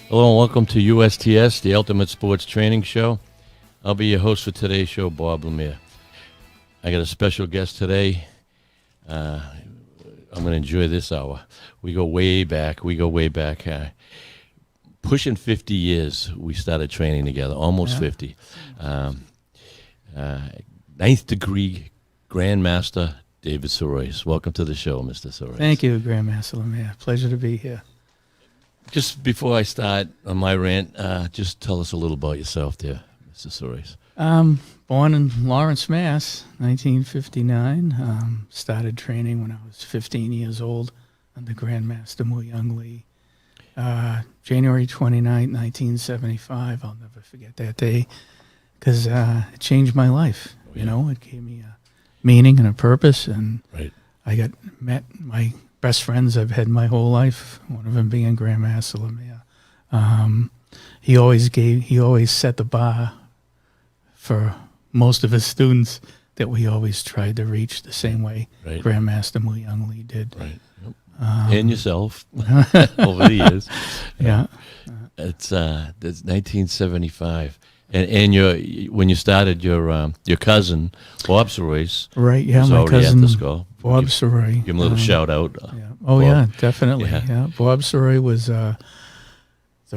Hello and welcome to USTS, the Ultimate Sports Training Show. I'll be your host for today's show, Bob Lemire. I got a special guest today. I'm going to enjoy this hour. We go way back. Pushing 50 years we started training together, almost 50. Ninth degree Grandmaster David Soroyce. Welcome to the show, Mr. Soroyce. Thank you, Grandmaster Lemire. Pleasure to be here. Just before I start on my rant, just tell us a little about yourself there, Mr. Soroyce. Born in Lawrence, Mass., 1959. Started training when I was 15 years old under Grandmaster Mu Young Lee. January 29, 1975. I'll never forget that day because it changed my life. Oh, yeah. You know, it gave me a meaning and a purpose, and Right. I met my best friends I've had my whole life. One of them being Grandmaster Lemire. He always set the bar for most of his students that we always tried to reach the same way Right. Grandmaster Mu Young Lee did. Right. Yep. And yourself over the years. Yeah. It's that's 1975, and when you started your cousin Bob Soroyce, Right, yeah, was my already cousin at the school. Bob Give Soroy. him a little shout out. Yeah. Oh, Bob. yeah, definitely. Yeah. Yeah. Bob Soroy was the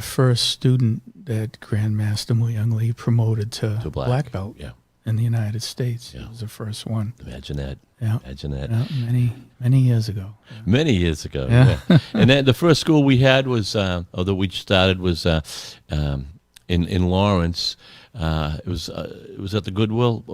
first student that Grandmaster Mu Young Lee promoted to black belt Yeah, in the United States. Yeah. He was the first one. imagine that. Yeah. Imagine that. Yeah, many years ago. Many years ago. Yeah. Yeah. And then the first school we had was, or that we started was in Lawrence. It was at the Goodwill,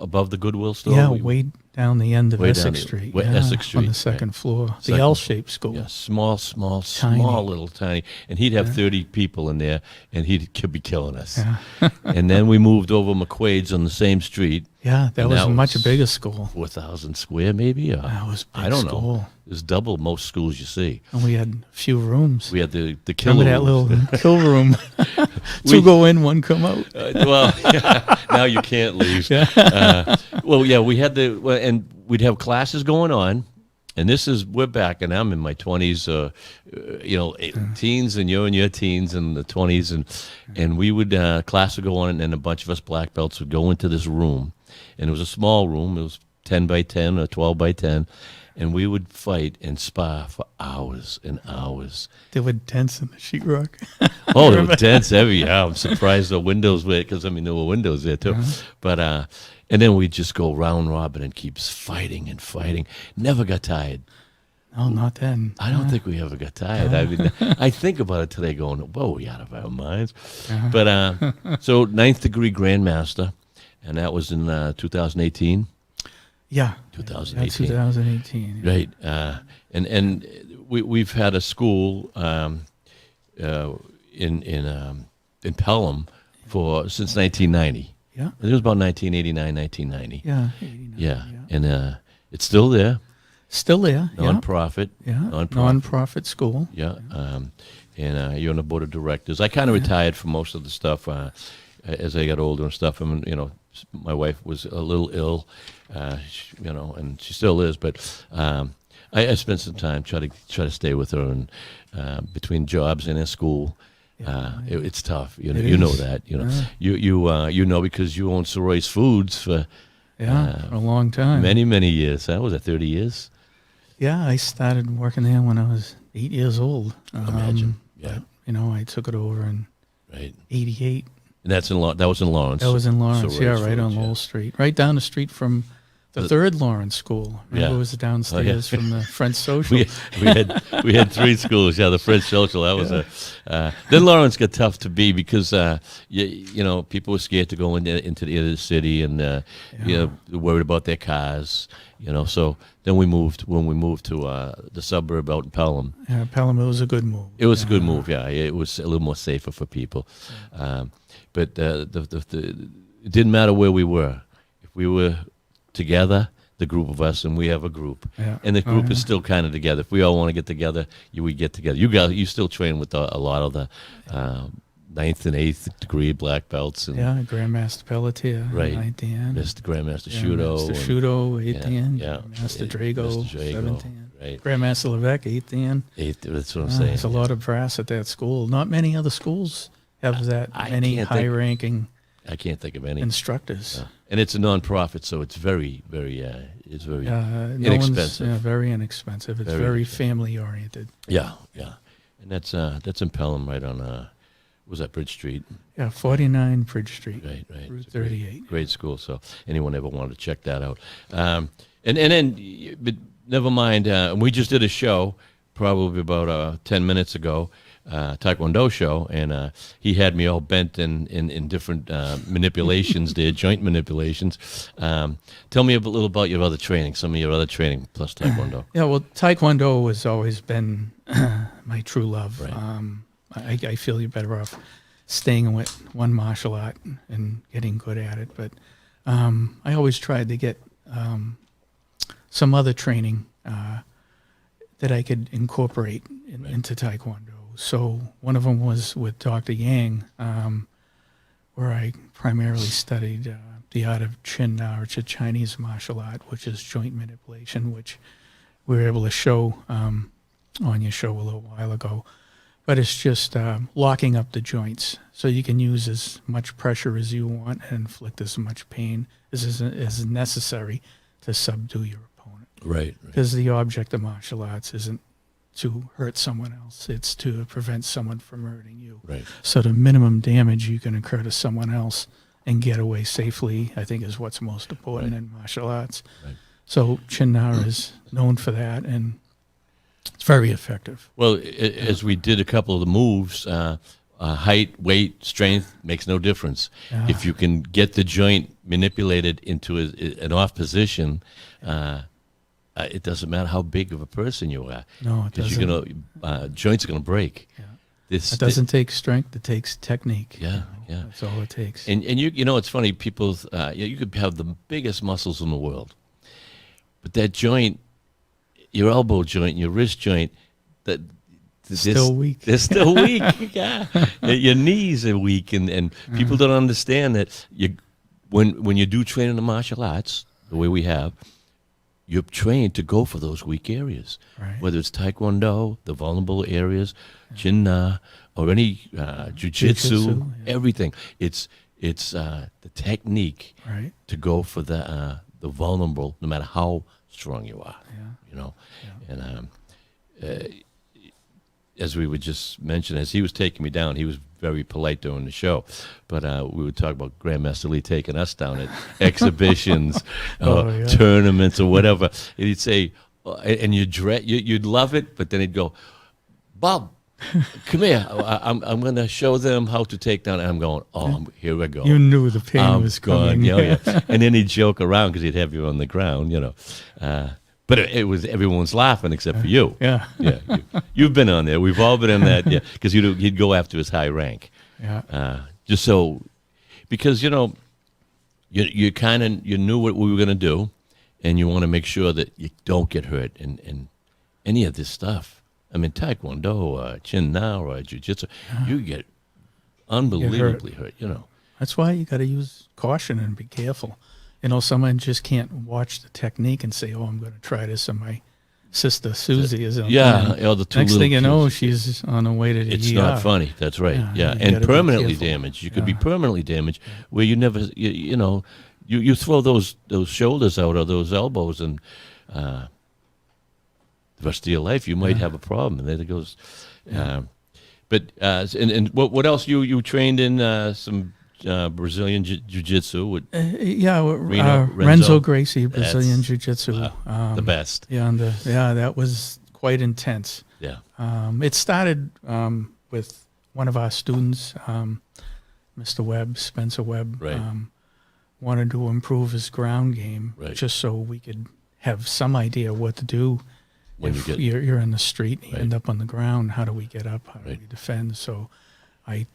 above the Goodwill store. Yeah, way down the end of Way Essex down Street. the- Yeah, Essex Street, on the right. second floor. Second The L-shaped school. Yeah, small, Tiny. little tiny. And he'd have 30 people in there, and could be killing us. Yeah. And then we moved over McQuaid's on the same street, Yeah, that And was that a much was- bigger school. 4,000 square maybe? Or, That was a big I don't know. school. It was double most schools you see. And we had a few rooms. We had the killer Remember that rooms. little kill room? We- Two go in, one come out. Well, now you can't leave. Yeah. Well, yeah, we had and we'd have classes going on, and we're back, and I'm in my 20s, teens, and you're in your teens and the 20s, and we would, class would go on, and a bunch of us black belts would go into this room, and it was a small room, it was 10 by 10 or 12 by 10, and we would fight and spar for hours and hours. They were dense in the sheetrock. Oh, they were dense, heavy. Yeah, I'm surprised the windows were, because there were windows there too. But and then we'd just go round robin and keep fighting and fighting. Never got tired. No, not then. I don't think we ever got tired. I mean, I think about it today, going, "Whoa, we out of our minds." But so ninth degree Grandmaster, and that was in 2018. Yeah. 2018. 2018. Yeah. Right, and we've had a school in Pelham since 1990. Yeah. It was about 1989, 1990. Yeah. 89, Yeah, and it's still there, Still there. non-profit. Yeah. Non-profit. Non-profit school. Yeah, and you're on the board of directors. I kind of retired from most of the stuff as I got older and stuff. I mean, my wife was a little ill, and she still is. But I spent some time try to stay with her, and between jobs and in school. It's tough, you know that. You know because you own Soroyce Foods for For a long time. many years. That was 30 years. Yeah, I started working there when I was 8 years old. Imagine, yeah. But, I took it over in Right, '88. and that was in Lawrence. That was in Lawrence, Soroyce right on Foods, Lowell Street. Right down the street from the third Lawrence school. Remember, Yeah. it was downstairs from the French Social. We had three schools. Yeah, the French Social. That was then Lawrence got tough to be because people were scared to go into the inner city and worried about their cars. So then when we moved to the suburb out in Pelham. Yeah, Pelham, it was a good move. It was a good move. Yeah, it was a little more safer for people. But it didn't matter where we were. If we were together, the group of us, and we have a group, and the group is still kind of together. If we all want to get together, we get together. You still train with a lot of the ninth and eighth degree black belts, and Grandmaster Pelletier, right, ninth Dan, Mr. Grandmaster Shudo, Master Shudo, eighth Dan, yeah, Master Drago, Mr. Drago, 7th Dan. right. Grandmaster Levesque, 8th Dan. Eighth, that's what I'm saying. There's a lot of brass at that school. Not many other schools have that I many can't think- high-ranking I can't think of any. instructors. And it's a nonprofit, so it's very, very, it's very No inexpensive. one's, very inexpensive. It's Very very inexpensive. family-oriented. Yeah, yeah. And that's in Pelham, right on, was that Bridge Street? Yeah, 49 Bridge Street, Right, right. Route It's a great- 38. Great school. So anyone ever wanted to check that out. And then, but never mind, we just did a show probably about 10 minutes ago, Taekwondo show, and he had me all bent in different manipulations there, joint manipulations. Tell me a little about your other training, some of your other training plus Taekwondo. Yeah, well, Taekwondo has always been my true love. Right. I feel you're better off staying with one martial art and getting good at it. But I always tried to get some other training that I could incorporate into Taekwondo. So one of them was with Dr. Yang, where I primarily studied the art of Chin Na, which is a Chinese martial art, which is joint manipulation, which we were able to show on your show a little while ago. But it's just locking up the joints so you can use as much pressure as you want and inflict as much pain as is necessary to subdue your opponent. Right. Because the object of martial arts isn't to hurt someone else. It's to prevent someone from hurting you. Right. So the minimum damage you can incur to someone else and get away safely, I think, is what's most important in martial arts. Right. So Chin Na is known for that, and it's very effective. Well, as we did a couple of the moves, height, weight, strength makes no difference. Yeah. If you can get the joint manipulated into an off position, it doesn't matter how big of a person you are. No, it Because doesn't. you're gonna joints are gonna break. Yeah. This It doesn't take strength; it takes technique. Yeah, yeah. That's all it takes. And you know it's funny. People, you could have the biggest muscles in the world, but that joint, your elbow joint, your wrist joint, that Still weak. They're still weak. Yeah. Your knees are weak, and people don't understand that when you do train in the martial arts, the way we have, you're trained to go for those weak areas. Right. Whether it's Taekwondo, the vulnerable areas, Chin Na, or any Jiu-Jitsu, everything. It's the technique Right. to go for the vulnerable, no matter how strong you are. Yeah. You know, and as we would just mention, as he was taking me down, he was very polite during the show, but we would talk about Grandmaster Lee taking us down at exhibitions, tournaments, or whatever, and he'd say, and you'd love it, but then he'd go, Bob, come here, I'm going to show them how to take down, and I'm going, here we go. You knew the pain was coming. Yeah. And then he'd joke around because he'd have you on the ground, you know. But it was everyone's laughing except for you. Yeah. Yeah. You've been on there. We've all been on that. Yeah. Because he'd go after his high rank. Yeah. Just so, because you know, you knew what we were going to do, and you want to make sure that you don't get hurt in any of this stuff. I mean, Taekwondo, Chin Na, or Jiu-Jitsu, you get unbelievably hurt. You know. That's why you got to use caution and be careful. You know, someone just can't watch the technique and say, "Oh, I'm going to try this." And my sister Susie is on. Yeah, the two Next little thing you know, kids. she's on her way to the It's ER. not funny. That's right. Yeah, Yeah, you and gotta be permanently careful. damaged. You could be permanently damaged where you never, you know, you throw those shoulders out or those elbows, and the rest of your life you might have a problem. And there it goes. But and what else? You trained in some Brazilian jiu-jitsu with Renzo Gracie, Brazilian Jiu-Jitsu. the best. Yeah, that was quite intense. Yeah. It started with one of our students, Mr. Webb, Spencer Webb, Right. wanted to improve his ground game, Right. just so we could have some idea what to do When if you get- you're in the street and you Right. end up on the ground. How do we get up? How do Right. we defend? So I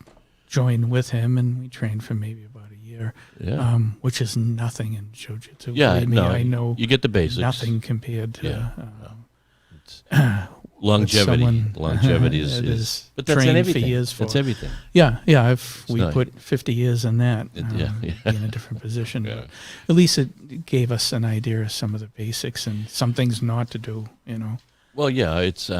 joined with him, and we trained for maybe about a year, Yeah. which is nothing in jiu-jitsu. Yeah. Believe me, No, I know you get the basics. nothing compared to Longevity. someone Longevity that is. But that's in trained everything. for years for. That's everything. Yeah. If we not- put 50 years in that, Yeah. be in a different position. Yeah. But at least it gave us an idea of some of the basics and some things not to do. You know, Well, yeah, it's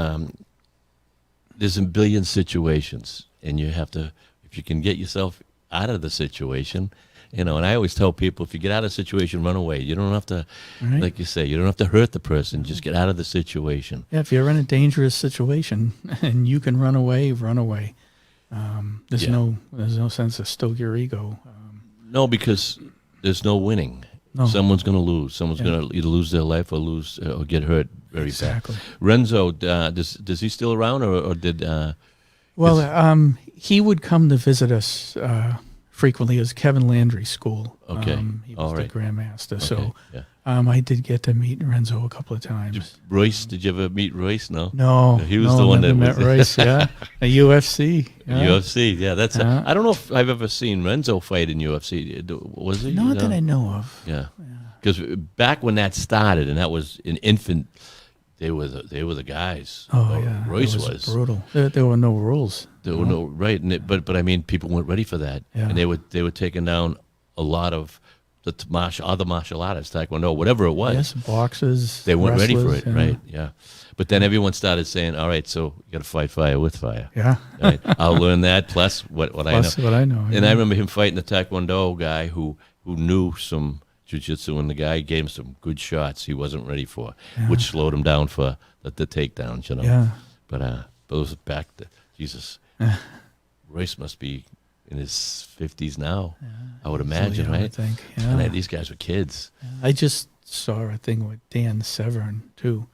there's a billion situations, and you have to, if you can get yourself out of the situation, you know. And I always tell people, if you get out of the situation, run away. You don't have to, Right. like you say, you don't have to hurt the person. Just get out of the situation. Yeah, if you're in a dangerous situation and you can run away, run away. There's Yeah. no sense to stoke your ego. No, because there's no winning. No. Someone's going to lose. Someone's Yeah. going to either lose their life or lose or get hurt very Exactly. bad. Renzo, does he still around, or did? Well, he would come to visit us frequently. It was Kevin Landry's school. Okay. He was All right. the grandmaster. Okay, So yeah. I did get to meet Renzo a couple of times. Royce, did you ever meet Royce? No. No, He was no, the one never that met was- Royce. Yeah, a UFC. Yeah. UFC, yeah, that's. Yeah. I don't know if I've ever seen Renzo fight in UFC. Was he? Not that I know of. Yeah, because back when that started, and that was an infant, they were the guys. Oh yeah, Royce it was. brutal. There were no rules. There were no right, and but I mean, people weren't ready for that, Yeah. and they were taking down a lot of the other martial artists, taekwondo, whatever it was. Yes, boxers. They weren't ready for wrestlers, it, right? Yeah. But then everyone started saying, "All right, so you got to fight fire with fire." Yeah. Right? I'll learn that. Plus, what I know. Plus what I know. And I remember him fighting the taekwondo guy who knew some jiu-jitsu, and the guy gave him some good shots he wasn't ready for, which slowed him down for the takedowns, you know. Yeah. But it was back to Jesus. Royce must be in his 50s now, I would imagine, Easily, I right? would think. And Yeah. these guys were kids. I just saw a thing with Dan Severn too.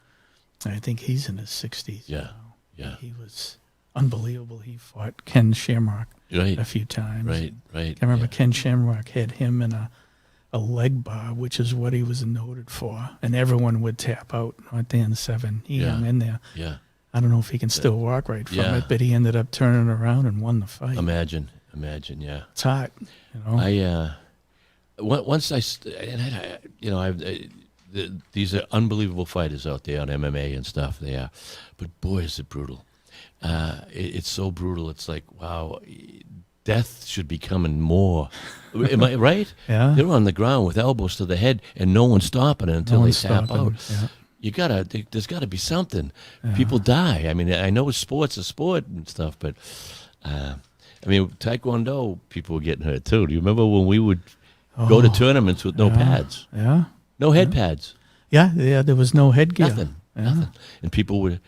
I think he's in his 60s. Yeah, now. yeah. He was unbelievable. He fought Ken Shamrock Right, a few times. right. I remember yeah. Ken Shamrock had him in a leg bar, which is what he was noted for, and everyone would tap out. Not Dan Severn. He Yeah. hung in there. Yeah, I don't know if he can still walk right from Yeah. it, but he ended up turning around and won the fight. imagine, yeah. It's hot, you know. Once these are unbelievable fighters out there on MMA and stuff. They are, but boy, is it brutal. It's so brutal. It's like, wow, death should be coming more. Am I right? Yeah. They're on the ground with elbows to the head, and no one's stopping it until No they one's tap stopping. out. Yeah. There's gotta be something. People die. I mean, I know sport's a sport and stuff, but I mean, Taekwondo people were getting hurt too. Do you remember when we would go to tournaments with no pads, Yeah. no head pads, Yeah, there was no headgear. nothing, Yeah. nothing, and people would.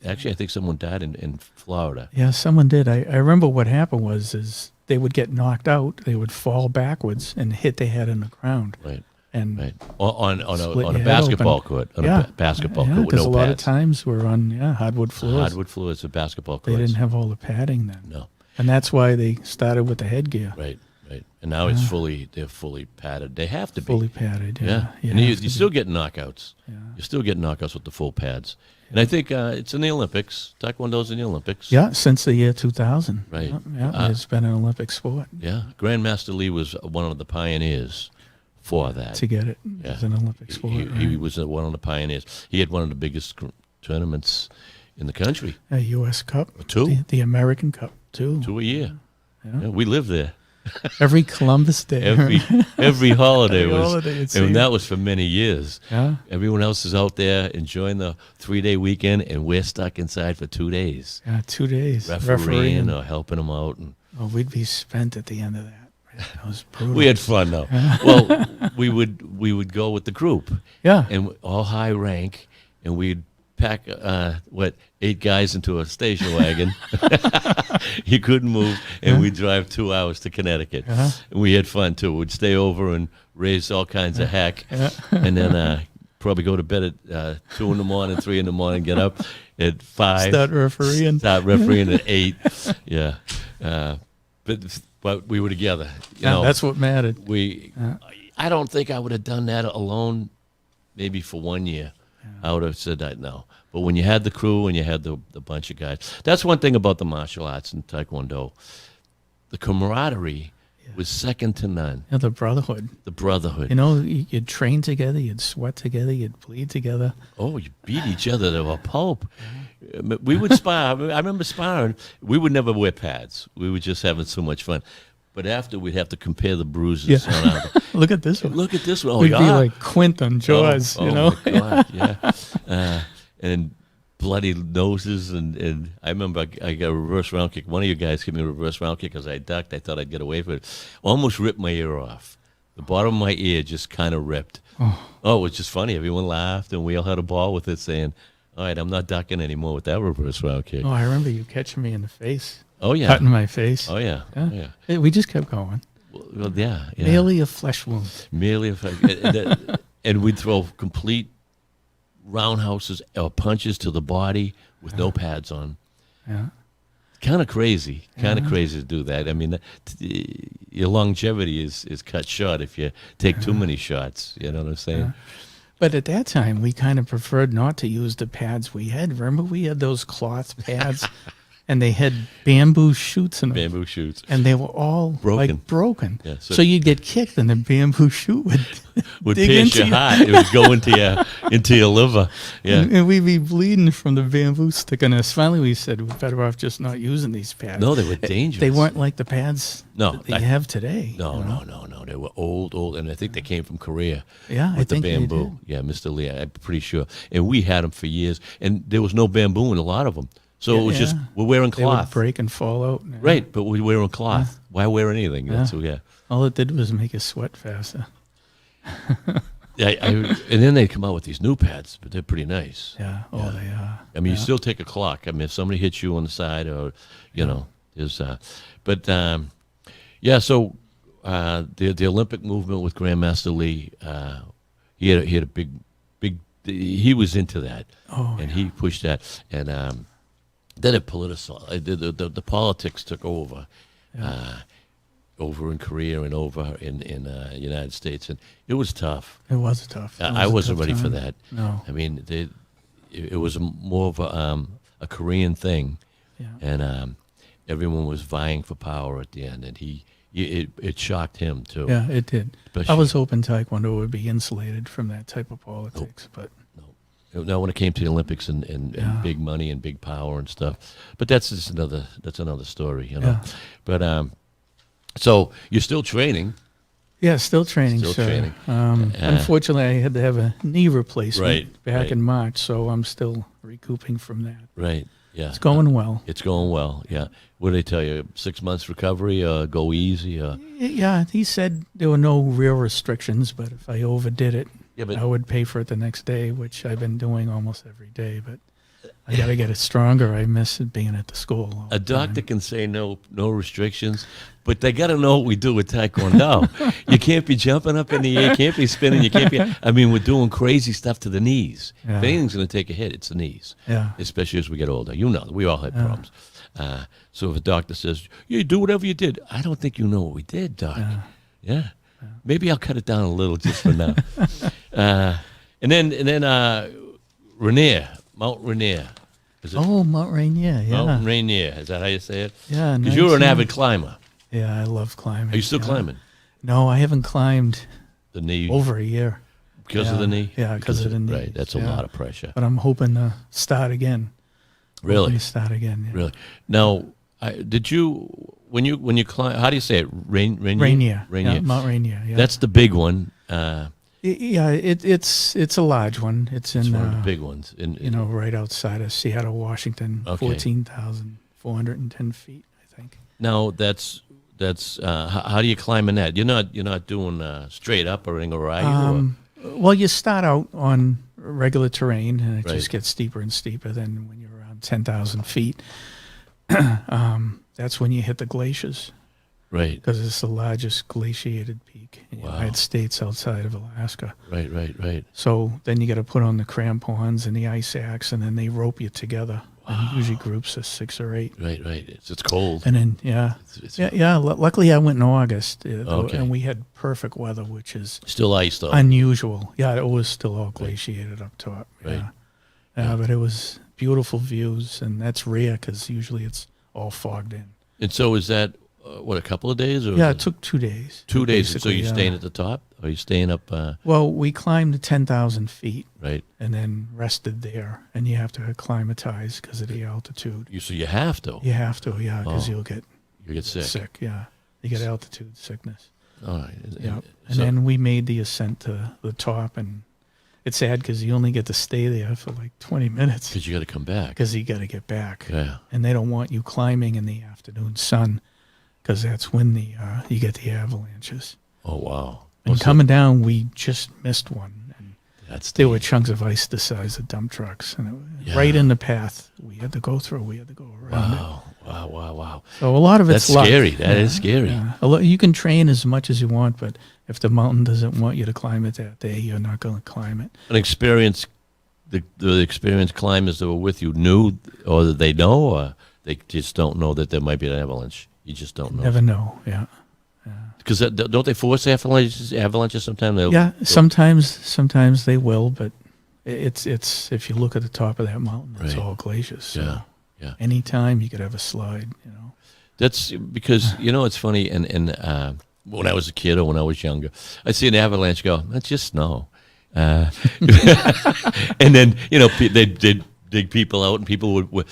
Actually, I think someone died in Florida. Yeah, someone did. I remember what happened is they would get knocked out, they would fall backwards and hit their head on the ground. Right, And right. On Split a your head basketball open. court, on yeah, a basketball yeah, court with because no a lot of pads. times we're on hardwood floors. Hardwood floors, a basketball They court. didn't have all the padding then. No, And that's why they started with the headgear. right. And now they're fully padded. They have to be. Fully padded, Yeah, You and you have to still be. get knockouts. Yeah. You still get knockouts with the full pads. And I think it's in the Olympics. Taekwondo's in the Olympics. Yeah, since the year 2000. Right. Yeah, it's been an Olympic sport Yeah. Grandmaster Lee was one of the pioneers for that. to get it Yeah. as an Olympic sport. He right? was one of the pioneers. He had one of the biggest tournaments in the country. A U.S. Cup. Two. The American Cup, too. 2 a year. Yeah. Yeah, we lived there. Every Columbus Day. Every holiday Every was, holiday, it seemed. and that was for many years. Yeah. Everyone else is out there enjoying the 3-day weekend, and we're stuck inside for 2 days, Yeah, 2 days. refereeing or helping them out. And Oh, we'd be spent at the end of that. That was brutal. we had fun though. Well, we would go with the group, Yeah. and all high rank, and we'd pack 8 guys into a station wagon. You couldn't move, and we'd drive 2 hours to Connecticut. Uh-huh. And we had fun too. We'd stay over and raise all kinds of heck, and then probably go to bed at 2 in the morning, 3 in the morning, get up at 5, Start refereeing. start refereeing at 8. Yeah, but we were together. You Yeah, know, that's what mattered. I don't think I would have done that alone. Maybe for 1 year, I would have said that no. But when you had the crew and you had the bunch of guys, that's one thing about the martial arts and Taekwondo. The camaraderie was second to none. Yeah, the brotherhood. The brotherhood. You know, you'd train together, you'd sweat together, you'd bleed together. Oh, you beat each other to a pulp. We would spar. I remember sparring. We would never wear pads. We were just having so much fun. But after, we'd have to compare the bruises. Yeah. On our, Look at this one. look at this one. Oh, We'd yeah. be like Quint on Jaws, oh, you know? my God, yeah. and bloody noses, and I remember I got a reverse round kick. One of you guys gave me a reverse round kick because I ducked. I thought I'd get away from it. Almost ripped my ear off. The bottom of my ear just kind of ripped. Oh, it was just funny. Everyone laughed, and we all had a ball with it, saying, "All right, I'm not ducking anymore with that reverse round kick." Oh, I remember you catching me in the face. Oh yeah, Cutting my face. oh yeah, Yeah. oh yeah. We just kept going. Well, yeah, yeah. Merely a flesh wound. Merely a and we'd throw complete roundhouses or punches to the body with no pads on. Yeah. Kind of crazy to do that. I mean, your longevity is cut short if you take too many shots. You know what I'm saying? Yeah. But at that time, we kind of preferred not to use the pads we had. Remember, we had those cloth pads, and they had bamboo shoots in them. Bamboo shoots. And they were all broken. Yeah, so you'd get kicked, and the bamboo shoot would dig pierce into your heart. It would go into your liver. Yeah. And we'd be bleeding from the bamboo sticking us. Finally, we said we're better off just not using these pads. No, they were dangerous. They weren't like the pads that you have today. No. They were old, and I think they came from Korea. Yeah, with I the think they bamboo. Yeah, Mr. Lee, I'm pretty sure. And we had them for years, and there was no bamboo in a lot of them. So it was just, we're wearing They would cloth. break and fall out. Yeah. Right, but we're wearing cloth. Why wear anything? That's, All it did was make you sweat faster. And then they come out with these new pads, but they're pretty nice. Yeah. Oh, they are. I mean, you still take a clock. I mean, if somebody hits you on the side, or there's, so the Olympic movement with Grandmaster Lee, he had a big. He was into that, and he pushed that, and then it the politics took over. Over in Korea and over in the United States, and it was tough. It was tough. I wasn't ready for that. No. I mean, it was more of a Korean thing, and everyone was vying for power at the end, and it shocked him too. Yeah, it did. Especially, I was hoping Taekwondo would be insulated from that type of politics, but no. Now, when it came to the Olympics and big money and big power and stuff, but that's just another story, you know. Yeah. But so you're still training. Yeah, still training. Still sir. training. Unfortunately, I had to have a knee replacement Right. in March, so I'm still recouping from that. Right. Yeah. It's going well. It's going well. Yeah. What did they tell you? 6 months recovery? Go easy? Yeah, he said there were no real restrictions, but if I overdid it, but I would pay for it the next day, which I've been doing almost every day. But I got to get it stronger. I miss it being at the school. all a the doctor time. can say no restrictions, but they got to know what we do with Taekwondo. You can't be jumping up in the air. You can't be spinning. You can't be. I mean, we're doing crazy stuff to the knees. Yeah. If anything's going to take a hit, it's the knees. Yeah. Especially as we get older. You know, we all had problems. So if a doctor says, "You do whatever you did," I don't think you know what we did, doc. Yeah. Maybe I'll cut it down a little just for now. And then Rainier, Mount Rainier. Is it Mount Rainier, yeah. Mount Rainier? Is that how you say it? Yeah. Because you're an avid climber. Yeah, I love climbing. Are you still climbing? No, I haven't climbed The knee over a year. because of the knee. Yeah, because of the knee. Right, that's a lot of pressure. But I'm hoping to start again. Really, Yeah. really. Now, did you when you climb? How do you say it? Rainier. Rainier. Yeah, Mount Rainier. Yeah. That's the big one. It's a large one. It's in one of the big ones. right outside of Seattle, Washington. Okay. 14,410 feet, I think. Now that's how do you climb in that? You're not doing straight up or anything, are you? Well, you start out on regular terrain, and it Right. just gets steeper and steeper. Then when you're around 10,000 feet, that's when you hit the glaciers, Right. because it's the largest glaciated peak in the United States outside of Alaska. Right. So then you got to put on the crampons and the ice axe, and then they rope you together. And usually groups of 6 or 8. Right. It's cold. And then luckily I went in August, Okay. and we had perfect weather, which is Still ice though. unusual. Yeah, it was still all glaciated up top. Right. Yeah, but it was beautiful views, and that's rare because usually it's all fogged in. And so is that a couple of days? Or Yeah, it took 2 days. 2 days. And so basically, you're staying at the top? Or are you staying up? Well, we climbed 10,000 feet Right. and then rested there, and you have to acclimatize because of the altitude. So you have to. You have to, yeah, because Oh. you'll get You get sick. Yeah, you get altitude sickness. All right. Yeah, and So- then we made the ascent to the top, and it's sad because you only get to stay there for like 20 minutes Because you got to come back. because you got to get back. Yeah. And they don't want you climbing in the afternoon sun because that's when you get the avalanches. Oh, wow. And coming down, we just missed one. And That's there were chunks of ice the size of dump trucks, and it was right in the path we had to go through. We had to go around it. Wow. So a lot of it's That's luck. scary. That is scary. Yeah. You can train as much as you want, but if the mountain doesn't want you to climb it that day, you're not going to climb it. An experience, the experienced climbers that were with you knew, or that they know, or they just don't know that there might be an avalanche. You just don't know. Never know. Yeah. Because don't they force avalanches sometimes? Yeah. Sometimes they will, but it's if you look at the top of that mountain, it's Right. all glaciers. So Yeah. anytime you could have a slide. That's because, it's funny, and when I was a kid or when I was younger, I'd see an avalanche go, that's just snow. And then, they'd dig people out and people would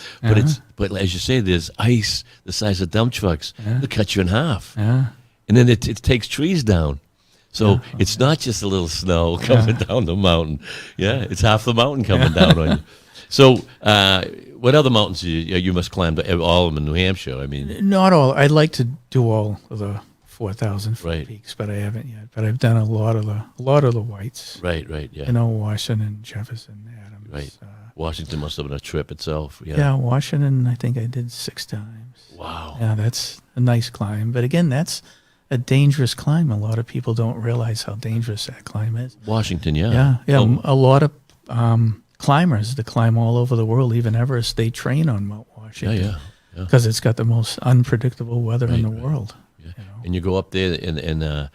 but as you say, there's ice the size of dump trucks. It'll cut you in half. Yeah. And then it takes trees down. So it's not just a little snow coming down the mountain. Yeah, it's half the mountain coming down on you. So what other mountains you must climb? All of them in New Hampshire, I mean. Not all. I'd like to do all of the 4,000 foot Right. peaks, but I haven't yet. But I've done a lot of the whites. Right, yeah. Washington, Jefferson, Adams. Right. Washington must have been a trip itself. Yeah, Washington, I think I did 6 times. Wow. Yeah, that's a nice climb. But again, that's a dangerous climb. A lot of people don't realize how dangerous that climb is. Washington, yeah. Yeah. Oh. A lot of climbers that climb all over the world, even Everest, they train on Mount Washington. Yeah. Because it's got the most unpredictable weather in the world. Yeah. And you go up there in the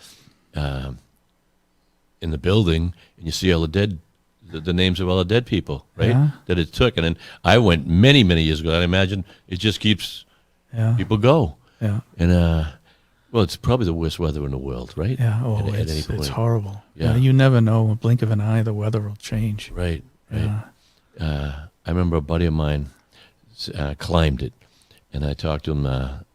building, and you see all the names of all the dead people, right? Yeah. That it took. And then I went many, many years ago. I imagine it just keeps people go. Yeah. And well, it's probably the worst weather in the world, right? Yeah. Oh, At any it's point. horrible. Yeah. You never know. A blink of an eye, the weather will change. Right. Yeah. I remember a buddy of mine climbed it, and I talked to him a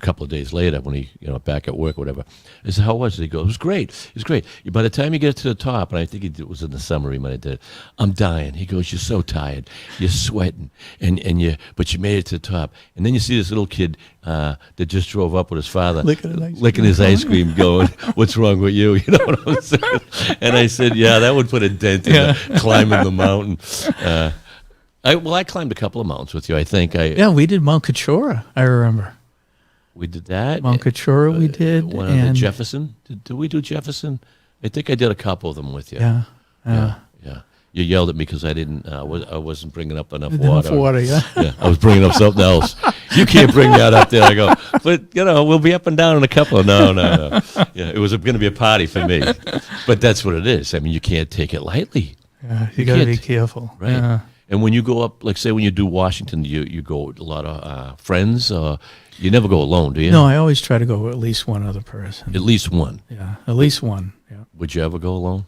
couple of days later when he, back at work or whatever. I said, how was it? He goes, it was great. It was great. By the time you get to the top, and I think it was in the summer he might have did it, I'm dying. He goes, you're so tired. You're sweating, but you made it to the top. And then you see this little kid that just drove up with his father, licking his ice cream, going, what's wrong with you? You know what I'm saying? And I said, yeah, that would put a dent in climbing the mountain. I climbed a couple of mountains with you, I think. We did Mount Kachora, I remember. We did that. Mount Kachora we did. One of the Jefferson. Did we do Jefferson? I think I did a couple of them with you. Yeah. You yelled at me because I didn't. I wasn't bringing up enough Enough water, yeah. I was bringing up something else. You can't bring that up there. I go, but we'll be up and down in a couple of. No. Yeah, it was going to be a party for me, but that's what it is. I mean, you can't take it lightly. Yeah, you got to be careful. Right. Yeah. And when you go up, like say when you do Washington, you go with a lot of friends. You never go alone, do you? No, I always try to go with at least one other person. At least one. Yeah, at least one. Yeah. Would you ever go alone?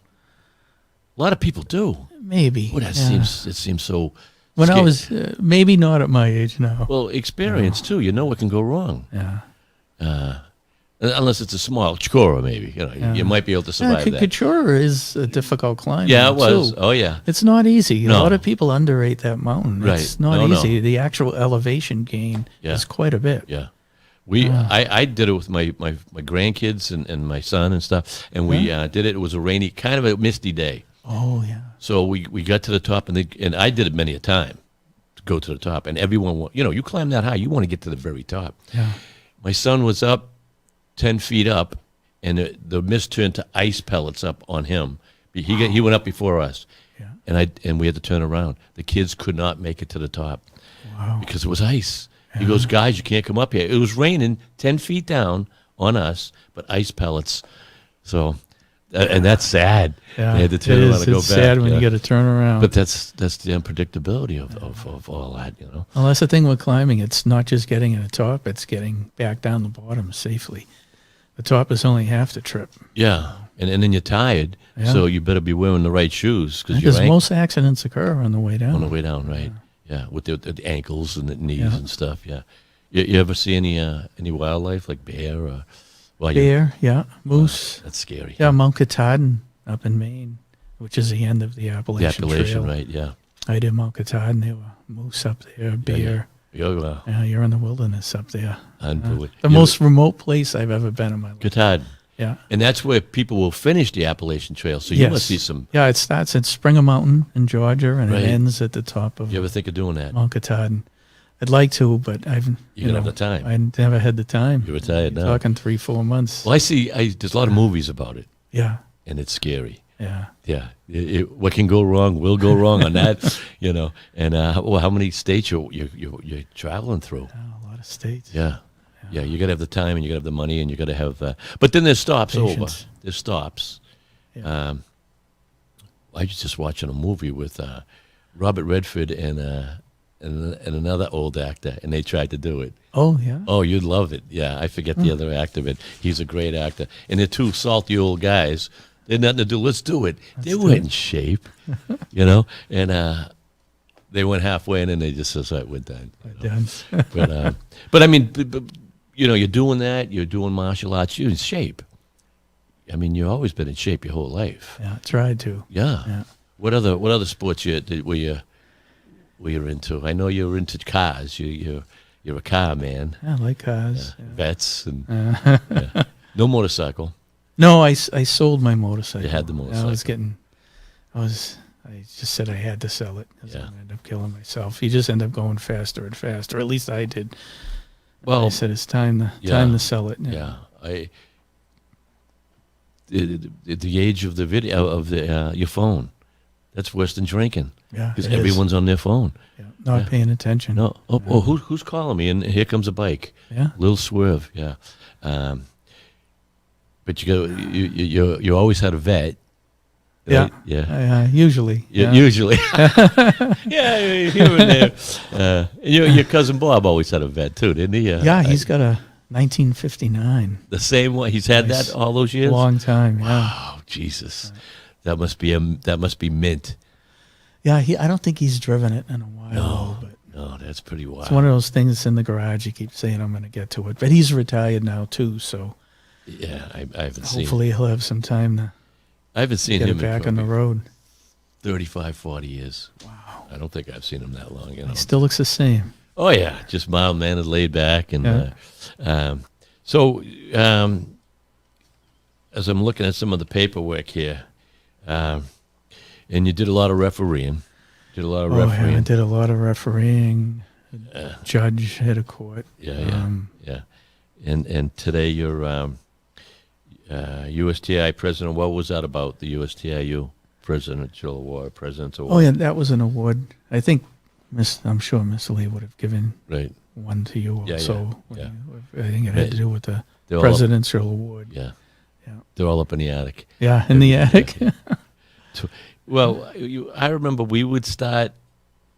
A lot of people do. Maybe. Well, it seems so. When scary. I was maybe not at my age now. Well, experience too. You know what can go wrong. Yeah. Unless it's a small chora, maybe. You might be able to survive that. Kachora is a difficult climb. Yeah, it was. Too. Oh, yeah. It's not easy. No. A lot of people underrate that mountain. Right. It's not easy. The actual elevation gain is quite a bit. Yeah. I did it with my grandkids and my son and stuff, and we did it. It was a rainy, kind of a misty day. Oh, yeah. So we got to the top, and I did it many a time to go to the top, and everyone, you climb that high, you want to get to the very top. Yeah. My son was up 10 feet up, and the mist turned to ice pellets up on him. He went up before us, and we had to turn around. The kids could not make it to the top because it was ice. He goes, guys, you can't come up here. It was raining 10 feet down on us, but ice pellets. So, and that's sad. Yeah, they had to turn around and go back. It's sad when you got to turn around. But that's the unpredictability of all that, Well, that's the thing with climbing. It's not just getting to the top. It's getting back down the bottom safely. The top is only half the trip. Yeah, and then you're tired, so you better be wearing the right shoes. Because most accidents occur on the way down. On the way down, right. Yeah, with the ankles and the knees and stuff, yeah. You ever see any wildlife, like bear? Or, Bear, moose. That's scary. Yeah, Mount Katahdin up in Maine. which is the end of the The Appalachian Appalachian, Trail. right? Yeah. I did Mount Katahdin. There were moose up there, bear. Yeah. You're in the wilderness up there. Unbelievable. The most remote place I've ever been in my life. Katahdin. Yeah. And that's where people will finish the Appalachian Trail. So you must see some. Yeah, it starts at Springer Mountain in Georgia, and Right. it ends at the top of You ever think of doing that? Mount Katahdin. I'd like to, but You don't have the time. I never had the time. You're retired now. Talking 3-4 months. Well, there's a lot of movies about it, Yeah, and it's scary. yeah. Yeah. What can go wrong will go wrong on that, And how many states you're traveling through? A lot of states. Yeah. Yeah, you got to have the time, and you got to have the money, and you got to have. But then there's stops over. Patience. There's stops. Yeah. I was just watching a movie with Robert Redford and another old actor, and they tried to do it. Oh, yeah. Oh, you'd love it. Yeah, I forget the other actor, but he's a great actor. And they're two salty old guys. They had nothing to do. Let's do it. They weren't in shape, and they went halfway, and then they just said, "We're done." But I mean, you're doing that. You're doing martial arts. You're in shape. I mean, you've always been in shape your whole life. Yeah, tried to. Yeah. Yeah. What other sports were you into? I know you were into cars. You're a car man. Yeah, I like cars. Yeah. Vets and no motorcycle. No, I sold my motorcycle. You had the motorcycle. I just said I had to sell it because Yeah. I'm going to end up killing myself. You just end up going faster and faster. At least I did. Well, I said it's time to sell it. Yeah. The age of the video of your phone, that's worse than drinking. Yeah, because it is. everyone's on their phone. Yeah, not paying attention. No. Oh, who's calling me? And here comes a bike. Yeah. Little swerve. Yeah. But you always had a vet. Right? Yeah. Usually. Yeah. Usually. Yeah, here and there. Your cousin Bob always had a vet too, didn't he? He's got a 1959. The same one. He's had Nice. that all those years. Long time. Yeah. Wow, Jesus, that must be mint. Yeah. I don't think he's driven it in a while. But No, that's pretty wild. it's one of those things that's in the garage. You keep saying I'm going to get to it, but he's retired now too. So Yeah, I haven't seen. hopefully he'll have some time to I haven't seen get him it back in on the road. 35, 40 years. Wow. I don't think I've seen him that long. He still looks the same. Oh yeah, just mild mannered, laid back, and Yeah. as I'm looking at some of the paperwork here, and you did a lot of refereeing. I did a lot of refereeing. Judge, head of court. Yeah. And today you're USTI president. What was that about? The USTIU presidential award, president's award. Oh yeah, that was an award. I think I'm sure Miss Lee would have given Right. one to you Yeah, also. yeah. I think it had to do with the They're all presidential award. Yeah. Yeah. They're all up in the attic. Yeah, in the attic. Well, I remember we would start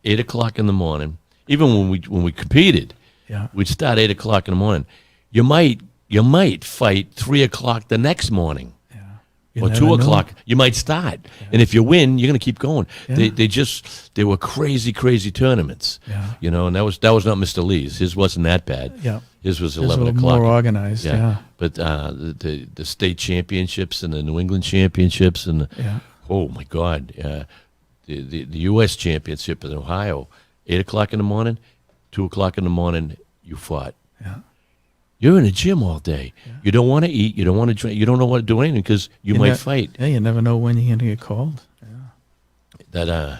8 o'clock in the morning. Even when we competed, Yeah. we'd start 8 o'clock in the morning. You might fight 3 o'clock the next morning. Yeah. You Or never 2 know. o'clock, you might start, and if you win, you're going to keep going. Yeah. They were crazy tournaments, Yeah. And that was not Mr. Lee's. His wasn't that bad. Yeah. His was It was 11 a little o'clock. more organized. Yeah. But the state championships and the New England championships and Yeah. oh my God, the U.S. championship in Ohio, 8 o'clock in the morning, 2 o'clock in the morning, you fought. Yeah. You're in the gym all day. Yeah. You don't want to eat. You don't want to drink. You don't know what to do anything because you might fight. Yeah, you never know when you're going to get called. Yeah.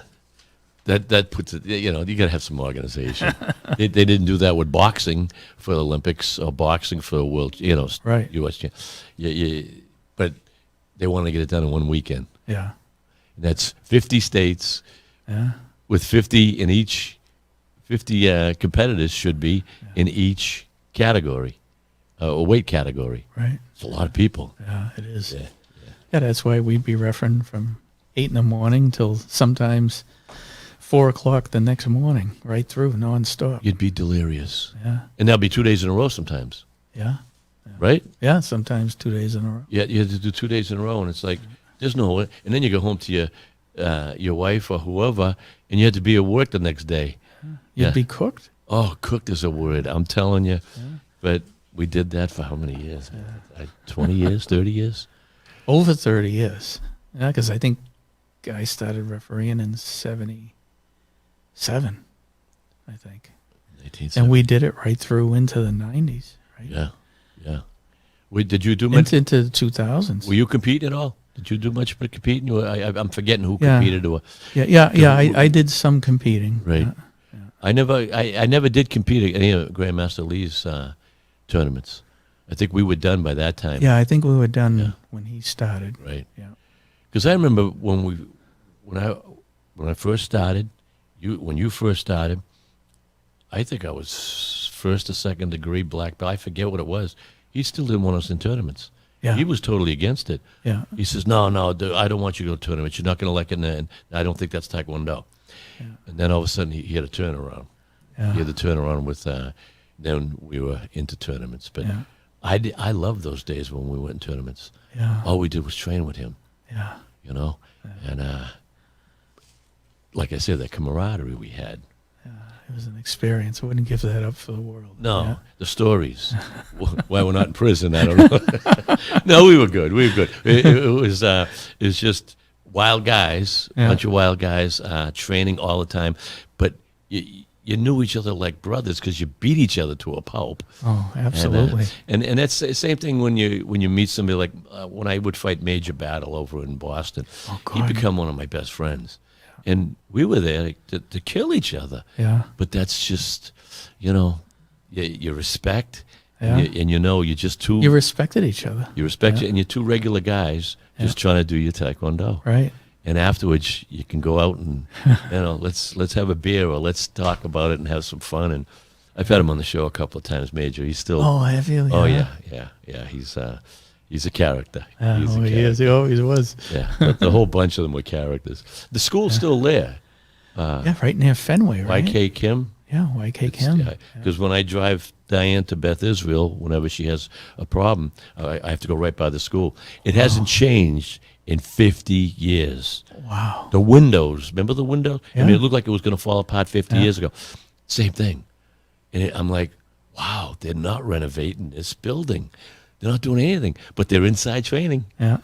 That puts it. You got to have some organization. they didn't do that with boxing for the Olympics or boxing for world. Right. U.S. But they want to get it done in one weekend. Yeah. That's 50 states Yeah. with 50 in each. 50 competitors should be in each category, or weight category. Right. It's a lot of people. Yeah, it is. Yeah. Yeah, that's why we'd be refereeing from 8 in the morning till sometimes 4 o'clock the next morning, right through, nonstop. You'd be delirious. Yeah. And that'll be 2 days in a row sometimes, Yeah. right? Yeah, sometimes 2 days in a row. Yeah, you have to do 2 days in a row, and it's like, there's no way. And then you go home to your wife or whoever, and you have to be at work the next day. You'd be cooked. Oh, cooked is a word, I'm telling you. Yeah. But we did that for how many years? 20 years, 30 years? Over 30 years. Yeah, because I think I started refereeing in '77, I think. 1870. And we did it right through into the '90s, right? Yeah, yeah. Did you do much? Into the 2000s. Were you competing at all? Did you do much for competing? I'm forgetting who Yeah. competed. Yeah. I did some competing. Right. I never did compete at any of Grandmaster Lee's tournaments. I think we were done by that time. Yeah, I think we were done when he started. Right. Yeah. Because I remember when I first started, when you first started, I think I was first or second degree black belt. I forget what it was. He still didn't want us in tournaments. Yeah. He was totally against it. Yeah. He says, no, dude, I don't want you to go to tournaments. You're not going to like it. And I don't think that's Taekwondo. Yeah. And then all of a sudden he had a turnaround. Yeah. He had the turnaround with, then we were into tournaments. But Yeah. I loved those days when we went in tournaments. Yeah. All we did was train with him, Yeah. you know? And like I said, that camaraderie we had. It was an experience. I wouldn't give that up for the world. No, Yeah. the stories. Why we're not in prison, I don't know. No, we were good. It was just wild guys, Yeah. bunch of wild guys, training all the time. But you knew each other like brothers because you beat each other to a pulp. Oh, absolutely. And that's the same thing when you meet somebody like when I would fight Major Battle over in Boston. Oh, God. He'd become one of my best friends. And we were there to kill each other. Yeah. But that's just, you respect, Yeah. and you're just two. You respected each other. You respect Yeah. you, and you're two regular guys just trying to do your Taekwondo. Right. And afterwards, you can go out and, let's have a beer or let's talk about it and have some fun. And I've had him on the show a couple of times, Major. He's still. Oh, have you? Oh yeah. He's a character. He's a He character. is. He always was. Yeah, but the whole bunch of them were characters. The school's still there. Yeah, right near Fenway, right? YK Kim. Yeah, YK Kim. Because when I drive Diane to Beth Israel, whenever she has a problem, I have to go right by the school. It hasn't changed in 50 years. Wow. The windows, remember the window? I mean, Yeah. it looked like it was going to fall apart 50 years ago. Same thing. And I'm like, wow, they're not renovating this building. They're not doing anything, but they're inside training, Yeah.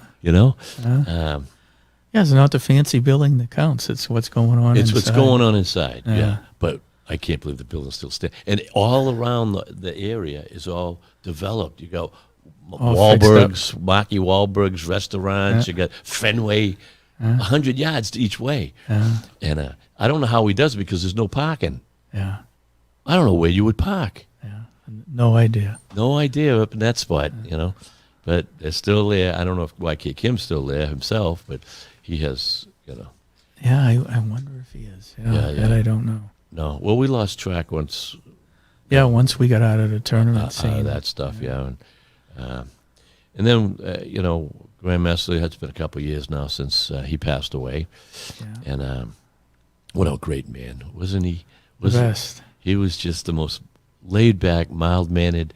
Yeah, it's not the fancy building that counts. It's what's going on it's inside. what's going on inside. Yeah. Yeah. But I can't believe the building's still standing. And all around the area is all developed. You got All fixed up. Wahlberg's, Marky Wahlberg's restaurants. You got Fenway, 100 yards to each way. And I don't know how he does it because there's no parking. Yeah. I don't know where you would park. Yeah. No idea. No idea up in that spot, But they're still there. I don't know if YK Kim's still there himself, but he has, Yeah, I wonder if he is. Yeah, Yeah. that I don't know. No. Well, we lost track once Yeah, once we got out of the tournament out scene. of that stuff, yeah. And then, Grandmaster, it's been a couple of years now since he passed away. Yeah. And what a great man, wasn't he? The best. He was just the most laid-back, mild-mannered,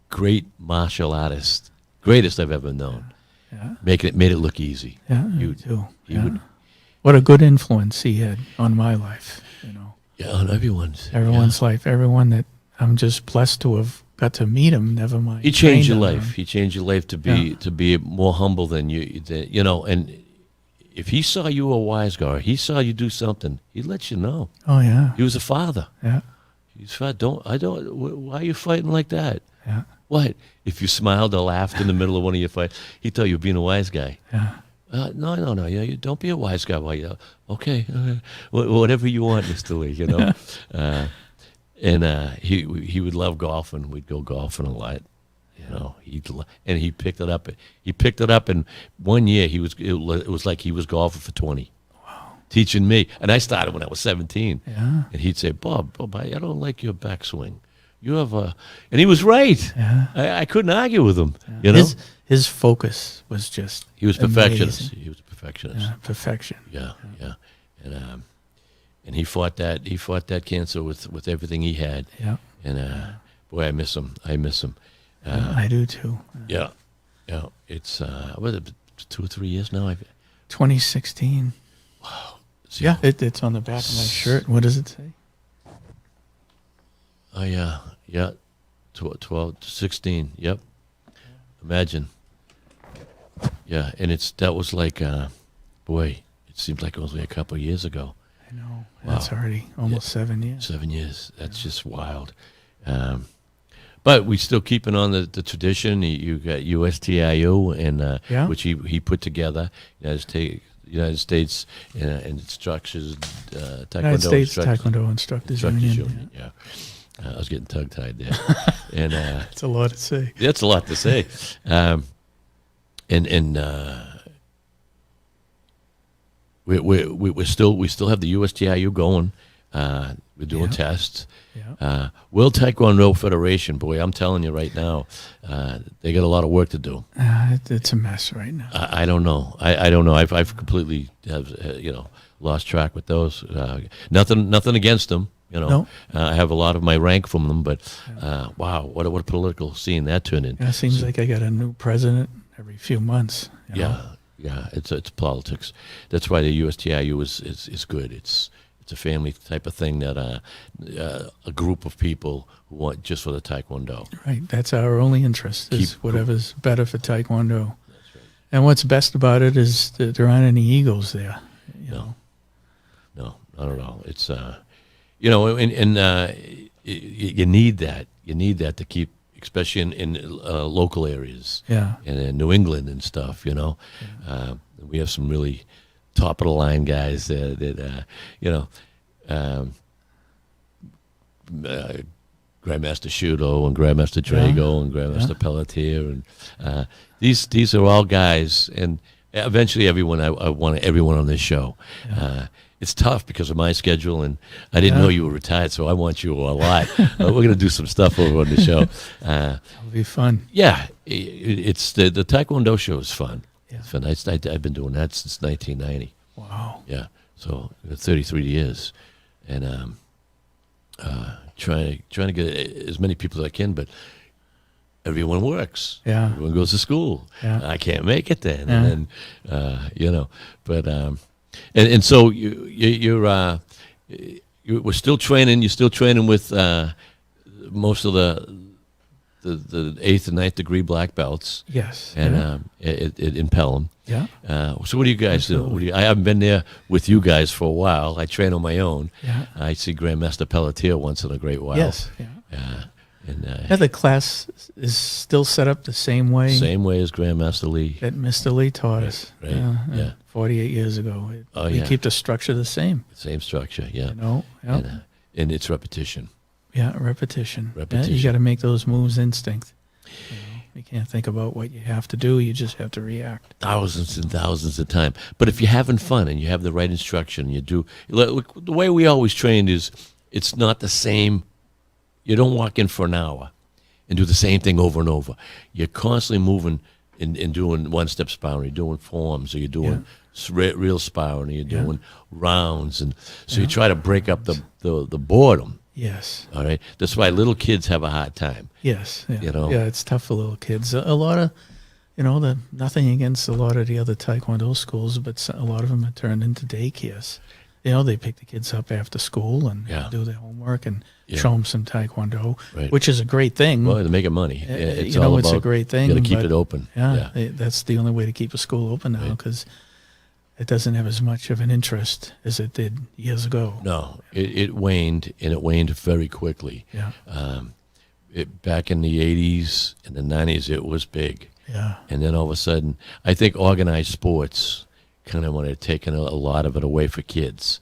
great martial artist. Greatest I've ever known. Yeah. Made it look easy. Yeah, He you would- too. he Yeah. would- What a good influence he had on my life, Yeah, on Everyone's life. Everyone that I'm just blessed to have got to meet him, never mind. He changed your trained under life. him. He changed your life to be more humble than you. And if he saw you were a wise guy, he saw you do something, he'd let you know. Oh, yeah. He was a father. Yeah. He's why are you fighting like that? Yeah. What? If you smiled or laughed in the middle of one of your fights, he thought you were being a wise guy. Yeah. No. Yeah, you don't be a wise guy. While you okay, whatever you want, Mr. Lee. And he would love golfing. We'd go golfing a lot. He picked it up. He picked it up, and one year it was like he was golfing for 20. Wow. Teaching me, and I started when I was 17. Yeah. And he'd say, Bob, I don't like your backswing. You have a, and he was right. Yeah. I couldn't argue with him. His focus was just He was perfectionist. amazing. He was a perfectionist. Yeah, perfection. Yeah. And he fought that. He fought that cancer with everything he had. Yeah. And boy, I miss him. I do too. Yeah. It's what is it, 2 or 3 years now. 2016. See, Yeah, it's on the back of my shirt. What does it say? Oh yeah. 12, 16. Yep. Imagine. Yeah, and that was like, boy, It seems like it was only a couple of years ago. I know. Wow. That's already almost 7 years. 7 years. That's just wild. But we still keeping on the tradition. You got USTIU, and Yeah. which he put together. United States and it structures Taekwondo United States instructors- Taekwondo Instructors Instructors Union. Union. Yeah. I was getting tongue-tied there. And It's a lot to say. that's a lot to say. We still have the USTIU going. We're doing tests. Yeah. World Taekwondo Federation, boy, I'm telling you right now, they got a lot of work to do. It's a mess right now. I don't know. I don't know. I've completely lost track with those. Nothing against them. No. I have a lot of my rank from them, but wow, what a political scene that turned in. Yeah, it seems like I got a new president every few months. you know? Yeah, it's politics. That's why the USTIU is good. It's a family type of thing that a group of people who want just for the Taekwondo. Right. That's our only interest, is Keep- whatever's better for Taekwondo. And what's best about it is that there aren't any egos there. You know? No, not at all. It's you need that. You need that to keep, especially in local areas. Yeah. And in New England and stuff. We have some really top of the line guys that Grandmaster Shudo and Grandmaster Drago and Grandmaster Pelletier, and these are all guys, and eventually I want everyone on this show. It's tough because of my schedule, and I didn't know you were retired, so I want you a lot. We're going to do some stuff over on the show. It'll be fun. Yeah, it's the Taekwondo show is fun. Yeah. It's fun. I've been doing that since 1990. Wow. Yeah, so 33 years, and trying to get as many people as I can, but everyone works. Yeah. Everyone goes to school. Yeah. I can't make it then, Yeah. and then but and so you we're still training. You're still training with most of the 8th and 9th degree black belts. Yes. And in Pelham. Yeah. So what do you guys do? I haven't been there with you guys for a while. I train on my own. Yeah. I see Grandmaster Pelletier once in a great while. Yes. Yeah. And Yeah, the class is still set up the same way same way as Grandmaster Lee. that Mr. Lee taught us. Right, yeah. 48 years ago. We yeah. keep the structure the same. Same structure, yeah. You know? Yep. And it's repetition. Yeah, repetition. Repetition. Yeah, you got to make those moves instinct. You can't think about what you have to do. You just have to react. Thousands and thousands of time. But if you're having fun and you have the right instruction, you do. Look, the way we always trained is it's not the same. You don't walk in for an hour and do the same thing over and over. You're constantly moving and doing one-step sparring. You're doing forms, or you're doing real sparring, or you're doing rounds. And so you try to break up the boredom. Yes. All right. That's why little kids have a hard time. Yes. Yeah. You know? Yeah, it's tough for little kids. A lot of, nothing against a lot of the other Taekwondo schools, but a lot of them are turned into daycares. They pick the kids up after school and do their homework and show them some Taekwondo, Right. which is a great thing. Well, they're making money. It's it's all a about, great thing. You got to keep but it open. Yeah, that's the only way to keep a school open now, because it doesn't have as much of an interest as it did years ago. No, it waned, and it waned very quickly. Yeah. Back in the 80s and the 90s, it was big. Yeah. And then all of a sudden, I think organized sports kind of wanted to take a lot of it away for kids.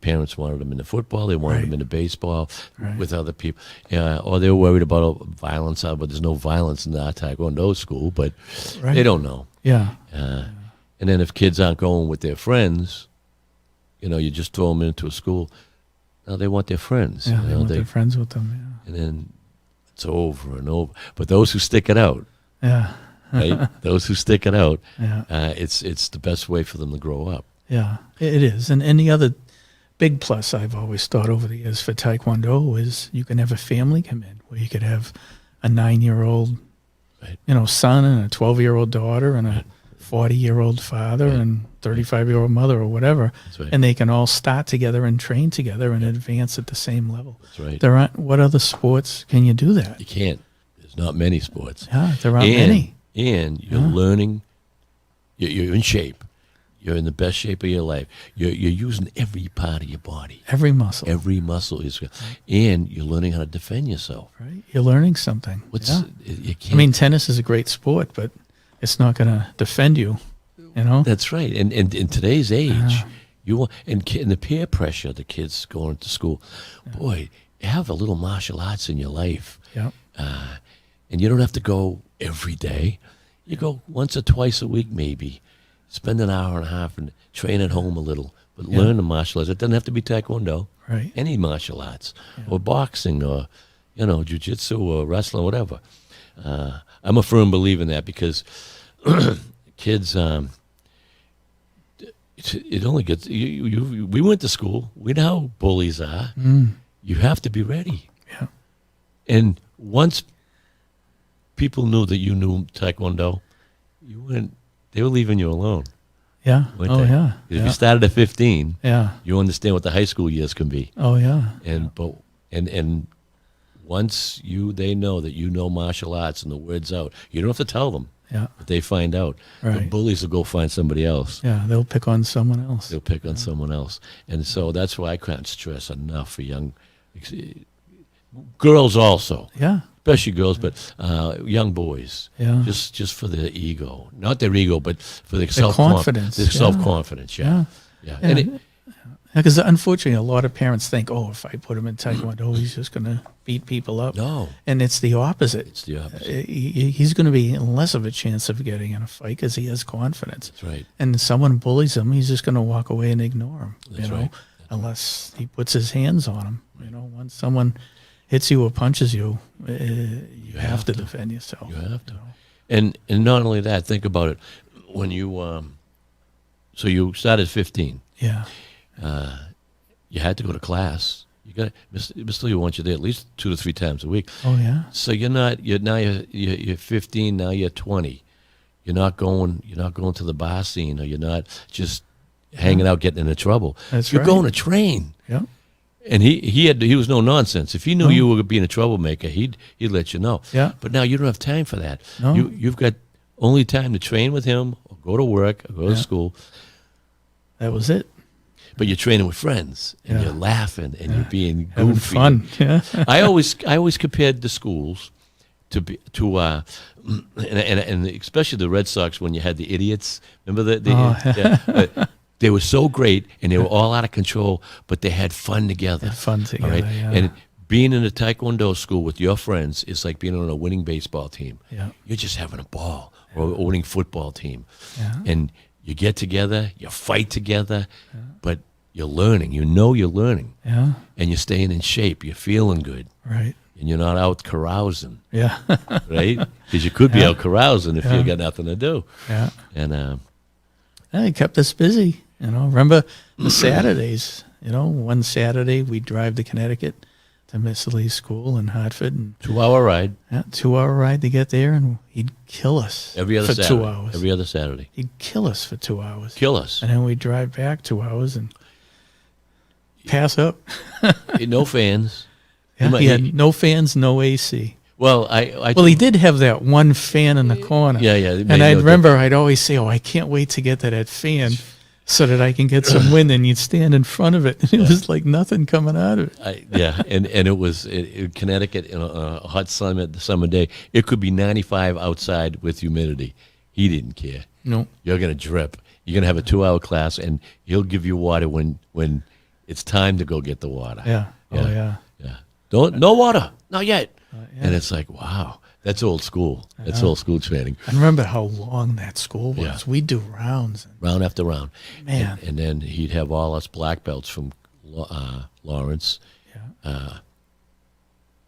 Parents wanted them in the football, they wanted them in the baseball with other people. Or they were worried about violence, but there's no violence in the Taekwondo school, but they don't know. Yeah. And then if kids aren't going with their friends, you just throw them into a school. Now they want their friends. Yeah, they want their friends with them, And then it's over and over. But those who stick it out, yeah. right? Those who stick it out, Yeah. It's the best way for them to grow up. Yeah, it is. And the other big plus I've always thought over the years for Taekwondo is you can have a family come in where you could have a 9-year-old, son and a 12-year-old daughter and a 40-year-old father and 35-year-old mother or whatever. That's right. And they can all start together and train together and advance at the same level. That's right. There aren't, what other sports can you do that? You can't. There's not many sports. Yeah, there aren't many. And you're learning. You're in shape. You're in the best shape of your life. You're using every part of your body. Every muscle. Every muscle is, and you're learning how to defend yourself. Right. You're learning something. What's Yeah. you can't, I mean, tennis is a great sport, but it's not going to defend you. You know. That's right. And in today's age, and the peer pressure, the kids going to school, boy, have a little martial arts in your life. Yeah. And you don't have to go every day. You go once or twice a week, maybe. Spend an hour and a half and train at home a little, but learn the martial arts. It doesn't have to be taekwondo. Right. Any martial arts, or boxing, or jiu-jitsu, or wrestling, whatever. I'm a firm believer in that because kids, it only gets. We went to school. We know how bullies are. You have to be ready. Yeah. And once people knew that you knew taekwondo, you went. They were leaving you alone. Yeah. weren't Oh they? yeah. If Yeah. you started at 15, Yeah. you understand what the high school years can be. Oh yeah. And once they know that you know martial arts and the word's out, you don't have to tell them. Yeah. But they find out. The Right. bullies will go find somebody else. Yeah. They'll pick on someone else. They'll pick on someone else. And so that's why I can't stress enough for young girls also, Yeah. especially girls, but young boys. Yeah. Just for their ego. Not their ego, but for their confidence, Their yeah. self-confidence, yeah. Yeah. And it, Because unfortunately, a lot of parents think, "Oh, if I put him in taekwondo, he's just going to beat people up." no, And it's the opposite. it's the opposite. He's going to be less of a chance of getting in a fight because he has confidence. That's right. And if someone bullies him, he's just going to walk away and ignore him. That's right. Unless he puts his hands on him. Once someone hits you or punches you, you have to defend yourself. You have to. And not only that, think about it. When you so you started at 15. Yeah. You had to go to class. You got Mr. Lee wants you there at least 2 to 3 times a week. Oh yeah. So you're 15. Now you're 20. You're not going to the bar scene, or you're not just hanging out getting into trouble. That's you're right. going to train. Yeah. And he was no nonsense. If he knew you were being a troublemaker, he'd let you know. Yeah. But now you don't have time for that. No. You've got only time to train with him, or go to work, or go to school. That was it. But you're training with friends, and Yeah. you're laughing, and you're being Having goofy. fun. Yeah. I always compared the schools and especially the Red Sox when you had the idiots. Remember they were so great, and they were all out of control, but they had fun together. Had fun together, all right? yeah. And being in a taekwondo school with your friends is like being on a winning baseball team. Yeah. You're just having a ball, or a winning football team. Yeah. And you get together, you fight together, but you're learning. You're learning. Yeah. And you're staying in shape. You're feeling good. Right. And you're not out carousing, Yeah. right? Because you could be out carousing if you got nothing to do. Yeah. And It kept us busy. Remember the Saturdays? One Saturday we'd drive to Connecticut to Mr. Lee's school in Hartford, and 2-hour ride 2-hour ride to get there, and he'd kill us every other for Saturday. 2 hours. Every other Saturday. He'd kill us for 2 hours, Kill us. and then we'd drive back 2 hours and pass up. No fans. Yeah, he had no fans, no AC. Well, Well, he did have that one fan in the corner. Yeah, yeah. it And made I no remember I'd always say, "Oh, I can't wait to get to that fan so that I can get some wind." And you'd stand in front of it, and it was like nothing coming out of it. and it was in Connecticut on a hot summer day. It could be 95 outside with humidity. He didn't care. No. You're going to drip. You're going to have a 2-hour class, and he'll give you water when it's time to go get the water. Yeah. Oh, yeah. No water, not yet. And it's like, wow, that's old school. That's old school training. I remember how long that school was. Yeah. We'd do rounds. Round after round. Man. And then he'd have all us black belts from Lawrence,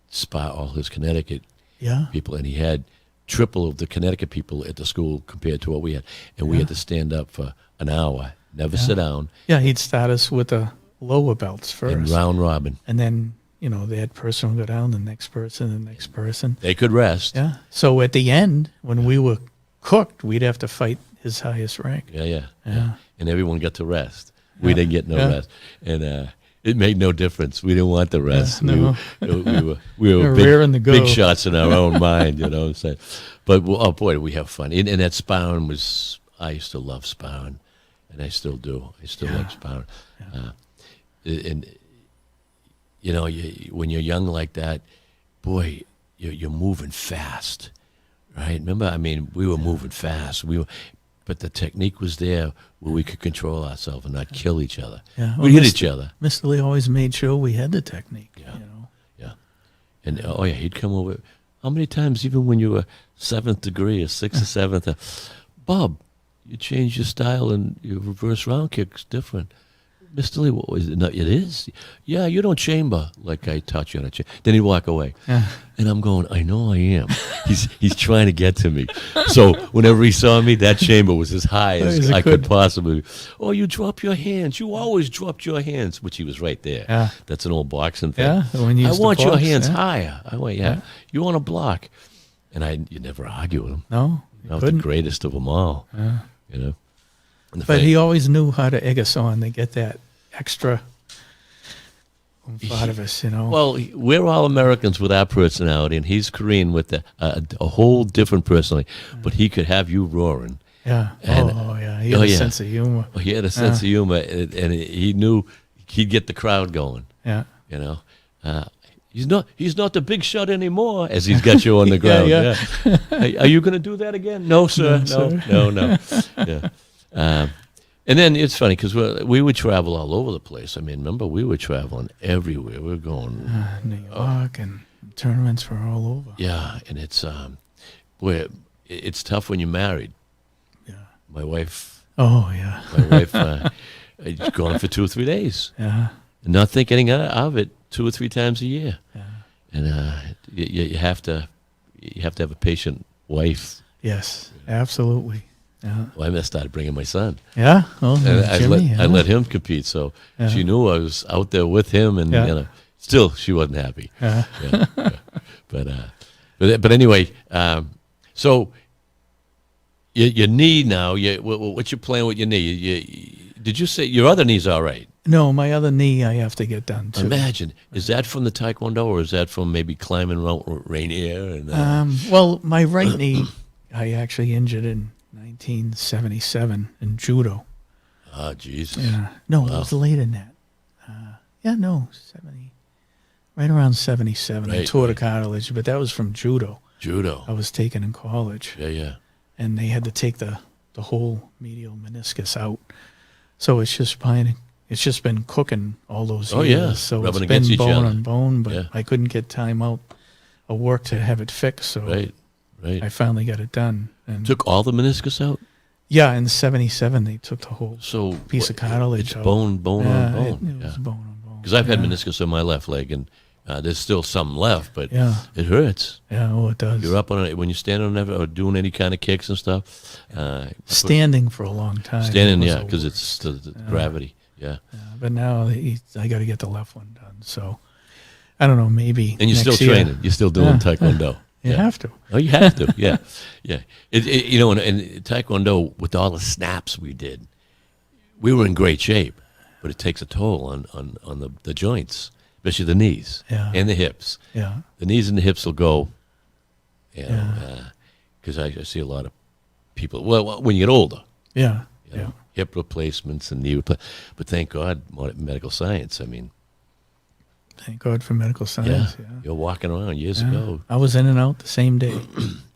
spot all his Connecticut Yeah. people, and he had triple of the Connecticut people at the school compared to what we had. And we had to stand up for an hour, never sit down, Yeah, he'd start us with the lower belts first. and round robin. And then, that person would go down, the next person, the next person. They could rest. Yeah. So at the end, when we were cooked, we'd have to fight his highest rank. Yeah. Yeah. And everyone got to rest. We didn't get no Yeah. rest. And it made no difference. We didn't want the rest. no. We were raring to go. big shots in our own mind, So, but oh boy, did we have fun. And that sparring I used to love sparring. and I still do. I still Yeah. like sparring. Yeah. And when you're young like that, boy, you're moving fast, right? Remember, I mean, we were moving fast. But the technique was there where we could control ourselves and not kill each other. Yeah. We hit each other. Mr. Lee always made sure we had the technique. Yeah. You know. Yeah. And he'd come over. How many times, even when you were 7th degree or 6th or 7th, Bob, you changed your style and your reverse round kick's different. Mr. Lee, what was it? No, it is? Yeah, you don't chamber like I taught you on a chamber. Then he'd walk away. Yeah. And I'm going, I know I am. He's trying to get to me. So whenever he saw me, that chamber was as high as I could possibly. Oh, you drop your hands. You always dropped your hands, which he was right there. Yeah. That's an old boxing thing. Yeah. When you I used to want your box, hands yeah. higher. I went, yeah. You want to block. And you never argue with him. No. I was the greatest of them all. Yeah. You know. And the But fact- he always knew how to egg us on to get that extra oomph out of us, you know. Well, we're all Americans with our personality, and he's Korean with a whole different personality. But he could have you roaring. Yeah. And- Yeah. He had a sense of humor. He had a sense of humor, and he knew he'd get the crowd going. Yeah. You know, he's not the big shot anymore. As he's got you on the ground. Yeah. Hey, are you going to do that again? No, sir. No. Yeah. And then it's funny because we would travel all over the place. I mean, remember, we were traveling everywhere. We were going. New York and tournaments were all over. Yeah, and it's it's tough when you're married. Yeah. My wife. Oh, yeah. Gone for 2 or 3 days, Yeah. and not thinking of it 2 or 3 times a year. Yeah. And you have to have a patient wife. Yes, absolutely. Yeah. Well, I started bringing my son. Yeah. Oh, And Jimmy. I let him compete, so Yeah. she knew I was out there with him, and Yeah. still she wasn't happy. Yeah. Yeah. But anyway, so your knee now. What's your plan with your knee? Did you say your other knee's all right? No, my other knee I have to get done too. Imagine, is that from the Taekwondo, or is that from maybe climbing Mount Rainier? And Well, my right knee I actually injured in 1977 in judo. oh, Jesus. Yeah. No, it Wow. was later than that. 70. Right around 77. I Right, tore the cartilage, but that was from judo. Judo. I was taken in college, Yeah. and they had to take the whole medial meniscus out. So it's just been cooking all those Oh, years. yeah. So Rubbing it's against been each bone other. on bone, but Yeah. I couldn't get time out of work to have it fixed. So Right. I finally got it done. And Took all the meniscus out? yeah, in 77 they took the whole So piece of cartilage It's out. bone on bone. It was Yeah. bone on bone. Because I've had Yeah. meniscus on my left leg, and there's still some left, but Yeah. it hurts. Yeah, oh, it does. You're up on it when you're standing on it or doing any kind of kicks and stuff. Standing for a long time. Standing, was yeah, the because worst. it's the gravity. Yeah. Yeah, but now I got to get the left one done. So I don't know, maybe. And you're still next year. training. You're still doing Yeah. Taekwondo. You have to. Oh, you have to. Yeah. Yeah. In Taekwondo, with all the snaps we did, we were in great shape, but it takes a toll on the joints, especially the knees Yeah. and the hips. Yeah. The knees and the hips will go, Yeah. because I see a lot of people, well, when you get older, Yeah. you know, hip replacements and knee replacements. But thank God, medical science. I mean, Thank God for medical science. Yeah. you're walking around years Yeah. ago I was in and out the same day.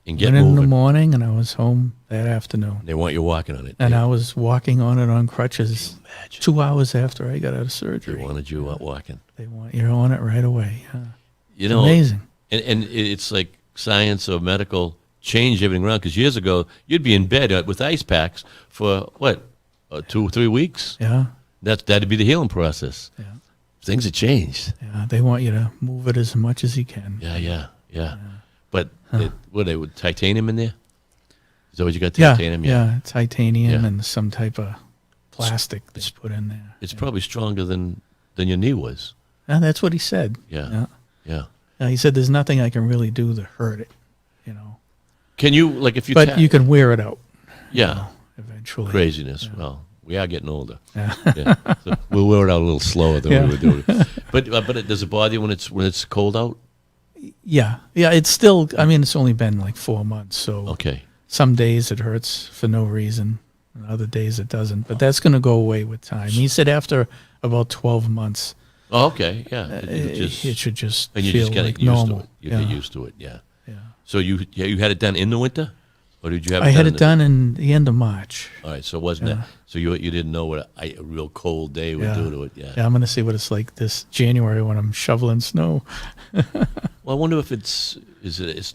and get Went in the moving. morning and I was home that afternoon. They want you walking on it. And I was walking on it on crutches Imagine. 2 hours after I got out of They surgery. wanted you out walking. They want you're on it right away. Yeah. You know, Amazing. and it's like science or medical change everything around. Because years ago, you'd be in bed with ice packs for 2 or 3 weeks. Yeah. That'd be the healing process. Yeah. Things have changed. Yeah. They want you to move it as much as you can. Yeah. But they would titanium in there? Is that what you got? Yeah. Titanium? Yeah. Titanium Yeah. and some type of plastic that's put in there. It's probably stronger than your knee was. Yeah, that's what he said. Yeah. Yeah. He said there's nothing I can really do to hurt it, you know. Can you, like, if you But you can wear it out. yeah, Eventually. craziness. Well, we are getting older. Yeah. Yeah. So we'll wear it out a little slower than Yeah. we were doing. But does it bother you when it's cold out? Yeah. Yeah. It's still, I mean, it's only been like 4 months. So Okay. some days it hurts for no reason. and other days it doesn't. But that's going to go away with time. He said after about 12 months, Oh, okay, yeah. it should just and you feel just get like used normal. to it. You get used to it, yeah. Yeah. So you had it done in the winter, or did you have? I had it in done in the end of March. All right, so wasn't that? So you didn't know what a real cold day would do to it, yeah. Yeah, I'm going to see what it's like this January when I'm shoveling snow. Well, I wonder if it's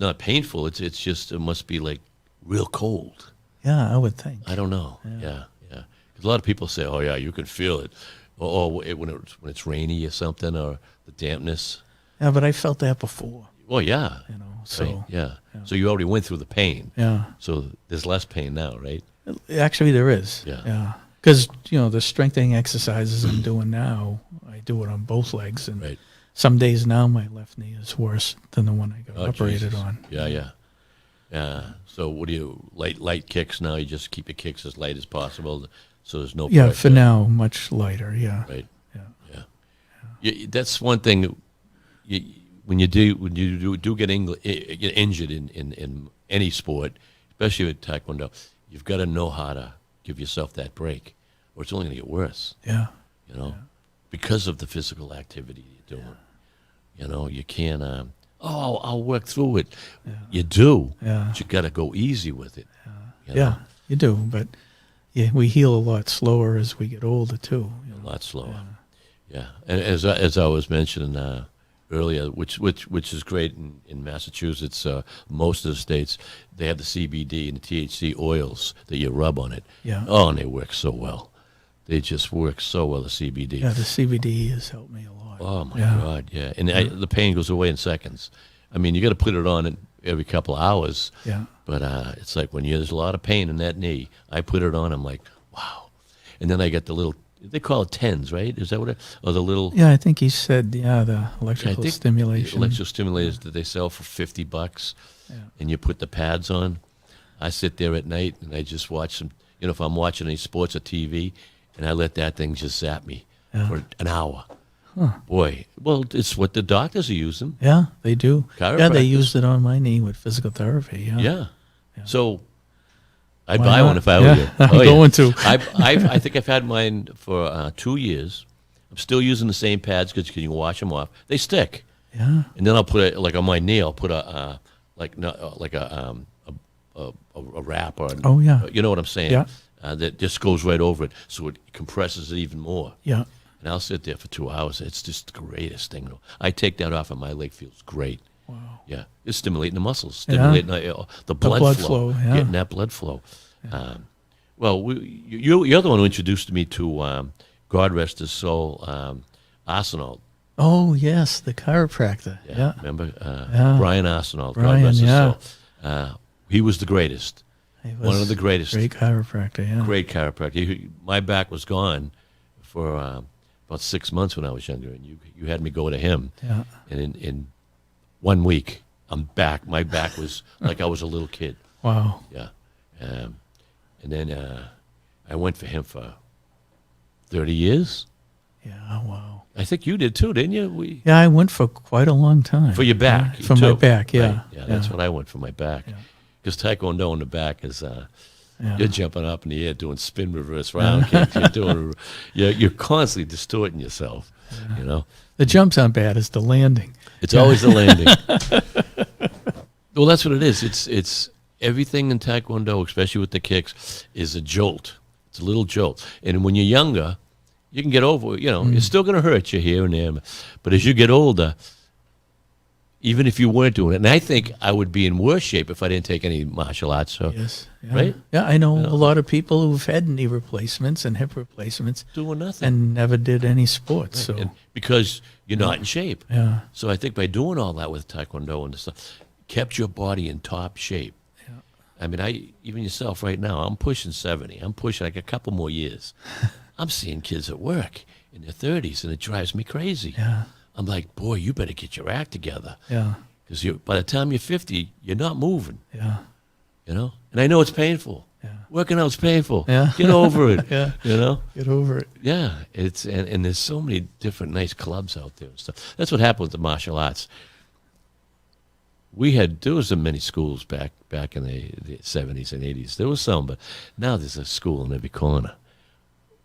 not painful. It's just it must be like real cold. Yeah, I would think. I don't know. Yeah. 'Cause a lot of people say, "Oh yeah, you can feel it," or when it's rainy or something, or the dampness. Yeah, but I felt that before, Well, yeah. you know. So Right, yeah. So you already went through the pain. yeah, So there's less pain now, right? actually there is. Yeah. Yeah, because the strengthening exercises I'm doing now, I do it on both legs, and Right. some days now my left knee is worse than the one I got Oh, operated Jesus. on. Yeah. So what do you light kicks now? You just keep your kicks as light as possible, so there's no Yeah, pressure. for now, much lighter. Yeah. Right. Yeah. That's one thing. When you do get injured in any sport, especially with Taekwondo, you've got to know how to give yourself that break, or it's only going to get worse. Yeah. Because of the physical activity you're doing. You can't. I'll work through it. Yeah. You do. Yeah. But you got to go easy with it. you know, Yeah, you do, but yeah, we heal a lot slower as we get older too. A lot slower. Yeah. And as I was mentioning earlier, which is great in Massachusetts, most of the states, they have the CBD and the THC oils that you rub on it. Yeah. Oh, and they work so well. They just work so well, the CBD. Yeah, the CBD has helped me a lot. Oh, my Yeah. God, yeah. And the pain goes away in seconds. I mean, you got to put it on every couple of hours. Yeah. But it's like when there's a lot of pain in that knee, I put it on, I'm like, wow. And then I get the little, they call it TENS, right? Is that what or the little... Yeah, I think he said, the I electrical think stimulation. Electrical stimulators that they sell for $50, Yeah. and you put the pads on. I sit there at night and I just watch some. If I'm watching any sports or TV, and I let that thing just zap me for an hour. Huh. Boy, well, it's what the doctors are using. Yeah, they do. Yeah, they Chiropractors. used it on my knee with physical therapy. Yeah. Yeah. So I'd Why buy not? one if I were Yeah, you. I'm Oh, yeah. going to. I think I've had mine for 2 years. I'm still using the same pads because you can wash them off. They stick. Yeah. And then I'll put it like on my knee. I'll put a wrap or Oh, yeah. you know what I'm saying? Yeah. That just goes right over it, so it compresses it even more. Yeah. And I'll sit there for 2 hours. It's just the greatest thing. I take that off, and my leg feels great. Wow. Yeah, it's stimulating the muscles, Yeah. stimulating the blood, blood flow, flow, yeah. getting that blood flow. Well, you're the one who introduced me to God rest his soul, Arsenault. Oh, yes, the chiropractor. Yeah. Remember Yeah. Brian Arsenault? Brian, God rest his yeah. soul. He was the greatest. He One of was the greatest. Great chiropractor, yeah. Great chiropractor. My back was gone for about 6 months when I was younger, and you had me go to him. Yeah. And in 1 week, I'm back. My back was like I was a little kid. Wow. Yeah. And then I went for him for 30 years. Yeah, wow. I think you did too, didn't you? Yeah, I went for quite a long time. For your back. Yeah, for my too. back, yeah. Right. Yeah, that's what I went for my back. Yeah. Because Taekwondo in the back is, Yeah. you're jumping up in the air doing spin reverse round kicks. You're constantly distorting yourself, The jumps aren't bad, it's the landing. It's always the landing. Well, that's what it is. It's everything in Taekwondo, especially with the kicks, is a jolt. It's a little jolt. And when you're younger, you can get over it. It's still going to hurt you here and there. But as you get older, even if you weren't doing it, and I think I would be in worse shape if I didn't take any martial arts. So Yes. Yeah. Right? Yeah, I know a lot of people who've had knee replacements and hip replacements doing nothing. and never did any sports. So And because you're not in shape. yeah. So I think by doing all that with Taekwondo and stuff, kept your body in top shape. Yeah. I mean, even yourself right now, I'm pushing 70. I'm pushing like a couple more years. I'm seeing kids at work in their 30s, and it drives me crazy. Yeah. I'm like, boy, you better get your act together. Yeah. Because by the time you're 50, you're not moving, Yeah. And I know it's painful. Yeah. Working out's painful. Yeah. Get over it, Yeah. Get over it. Yeah, and there's so many different nice clubs out there and stuff. That's what happened with the martial arts. there wasn't many schools back in the 70s and 80s. There was some, but now there's a school in every corner.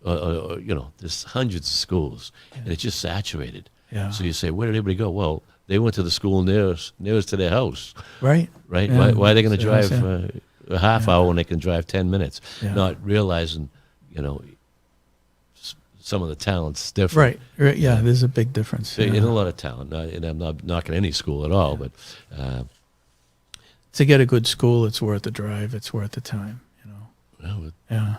There's hundreds of schools, and it's just saturated. Yeah. So you say, where did everybody go? Well, they went to the school nearest to their house. Right. Right? Yeah. Why are they going to So drive a half Yeah. hour when they can drive 10 minutes? Yeah. Not realizing, some of the talent's different. Right. Yeah, there's a big difference. So, Yeah. in a lot of talent, and I'm not knocking any school at all, but To get a good school, it's worth the drive. It's worth the time. well, Yeah.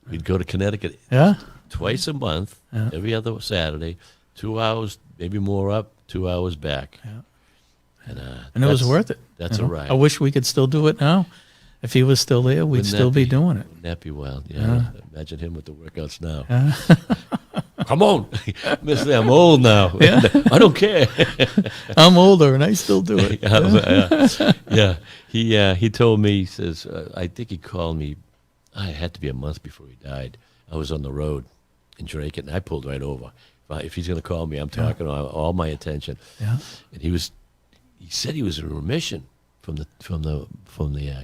we'd go to Connecticut Yeah. twice a month, Yeah. every other Saturday, 2 hours, maybe more up, 2 hours back. Yeah. And And it was worth it. That's a ride. I wish we could still do it now. If he was still there, we'd Wouldn't still that be doing it. Wouldn't that be wild? Yeah. Yeah. Imagine him with the workouts now. Yeah. Come on, Mister, I'm old now. Yeah. I don't care. I'm older and I still do it. He told me, he says, I think he called me, it had to be a month before he died. I was on the road in Drake, and I pulled right over. If he's going to call me, I'm talking all my attention. Yeah. And he said he was in remission from the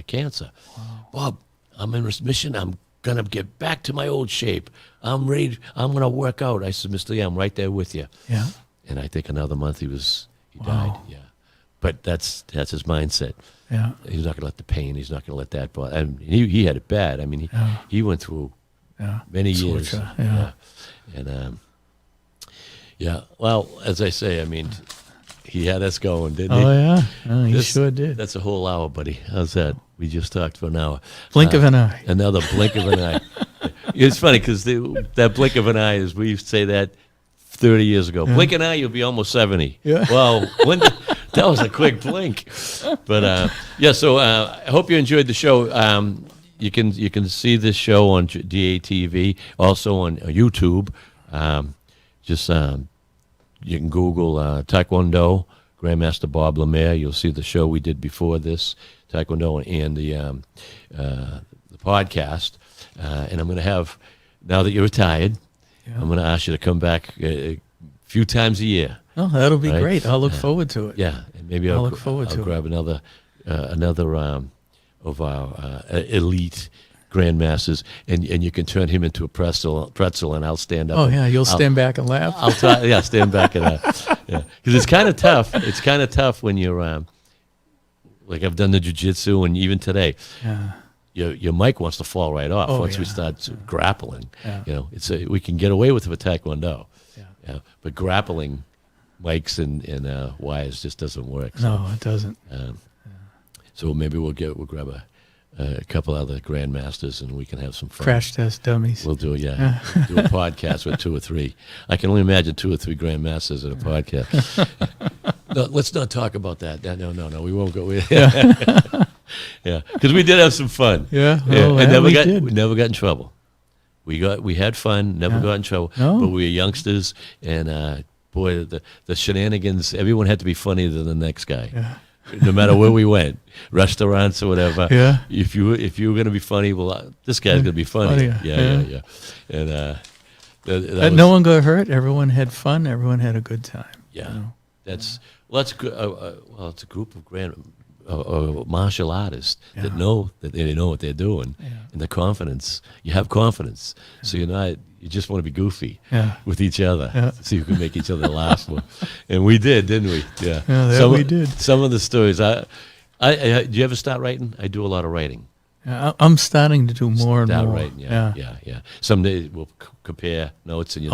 cancer. Wow. Bob, I'm in remission. I'm gonna get back to my old shape. I'm ready. I'm gonna work out. I said, Mr. Lee, I'm right there with you. Yeah. And I think another month he Wow. died. Yeah. But that's his mindset. Yeah. He's not gonna let the pain. He's not gonna let that bother. And he had it bad. I mean, he went through Yeah. many years. Torture. Yeah. And well, as I say, I mean, he had us going, didn't Oh, he? yeah. Oh, he sure did. That's a whole hour, buddy. How's that? We just talked for an hour. Blink of an eye. Another blink of an eye. It's funny because that blink of an eye is, we used to say that 30 years ago. Blink an eye, you'll be almost 70. Yeah. Well, that was a quick blink. But so I hope you enjoyed the show. You can see this show on DATV, also on YouTube. You can Google Taekwondo, Grandmaster Bob Lemire. You'll see the show we did before this, Taekwondo, and the podcast. And I'm going to have, now that you're retired, I'm going to ask you to come back a few times a year. Oh, that'll be Right? great. I'll look forward to it. Yeah, and maybe I'll I'll look forward I'll to it. grab another of our elite grandmasters, and you can turn him into a pretzel, and I'll stand up. Oh, and yeah. You'll stand back and laugh. I'll stand back and because it's kind of tough. It's kind of tough when you're like, I've done the jiu-jitsu, and even today, Yeah. your mic wants to fall right off Oh, once we yeah. start grappling. Yeah. We can get away with it with Taekwondo, Yeah. but grappling mics and wires just doesn't work. So, No, it doesn't. so maybe we'll grab a couple other grandmasters, and we can have some fun. Crash test dummies. We'll do do a podcast with 2 or 3. I can only imagine 2 or 3 grandmasters in a podcast. No, let's not talk about that. No, we won't go. Yeah, because we did have some fun. Yeah, and we we did. never got in trouble. We had fun, never got in trouble. No. But we were youngsters, and boy, the shenanigans. Everyone had to be funnier than the next guy. Yeah. No matter where we went, restaurants or whatever. Yeah. If you were going to be funny, well, this guy's going to be funny. Funnier, Yeah. And But no one got hurt. Everyone had fun. Everyone had a good time. Yeah, you know? that's it's a group of martial artists that know that they know what they're doing, and the confidence. You have confidence, so you just want to be goofy with each other, so you can make each other laugh more. And we did, didn't we? Yeah, we did. Some of the stories. Do you ever start writing? I do a lot of writing. Yeah, I'm starting to do more and more. Writing, yeah. Someday we'll compare notes, and you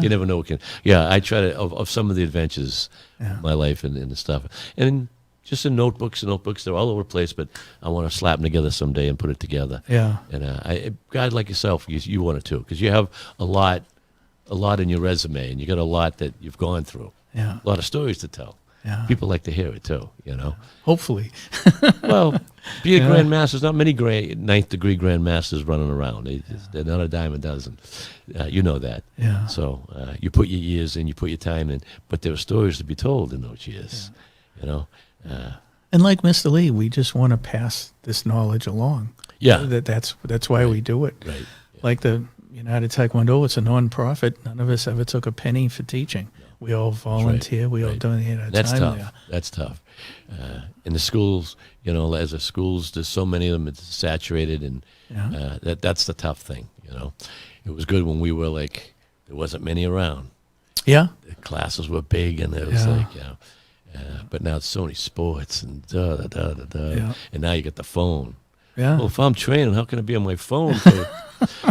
never know what can. Yeah, I try to of some of the adventures of my life and the stuff, and just in notebooks. They're all over the place, but I want to slap them together someday and put it together. Yeah. And a guy like yourself, you want it too, because you have a lot in your resume, and you got a lot that you've gone through. Yeah. A lot of stories to tell. Yeah. People like to hear it too, Hopefully. Well, be a grandmaster. Not many ninth degree grandmasters running around. They're not a dime a dozen. You know that. Yeah. So you put your years in, you put your time in, but there are stories to be told in those years. And like Mr. Lee, we just want to pass this knowledge along. Yeah. That's why we do it. Right. Like the United Taekwondo, it's a non-profit. None of us ever took a penny for teaching. We all volunteer. We all right. donate our That's time tough. there. That's tough. In the schools, as the schools, there's so many of them. It's saturated, and Yeah. that's the tough thing. It was good when we were like there wasn't many around. Yeah. The classes were big, and it was Yeah. like but now it's so many sports and da da da da da, Yeah. and now you get the phone. Yeah. Well, if I'm training, how can it be on my phone?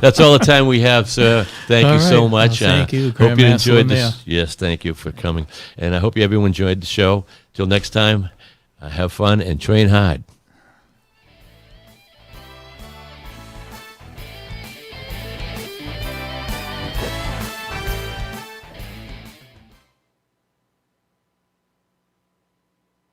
That's all the time we have, sir. Thank All you so right. much. Well, thank you, Hope you Grandmaster enjoyed Lemire. this. Yes, thank you for coming. And I hope everyone enjoyed the show. Till next time, have fun and train hard.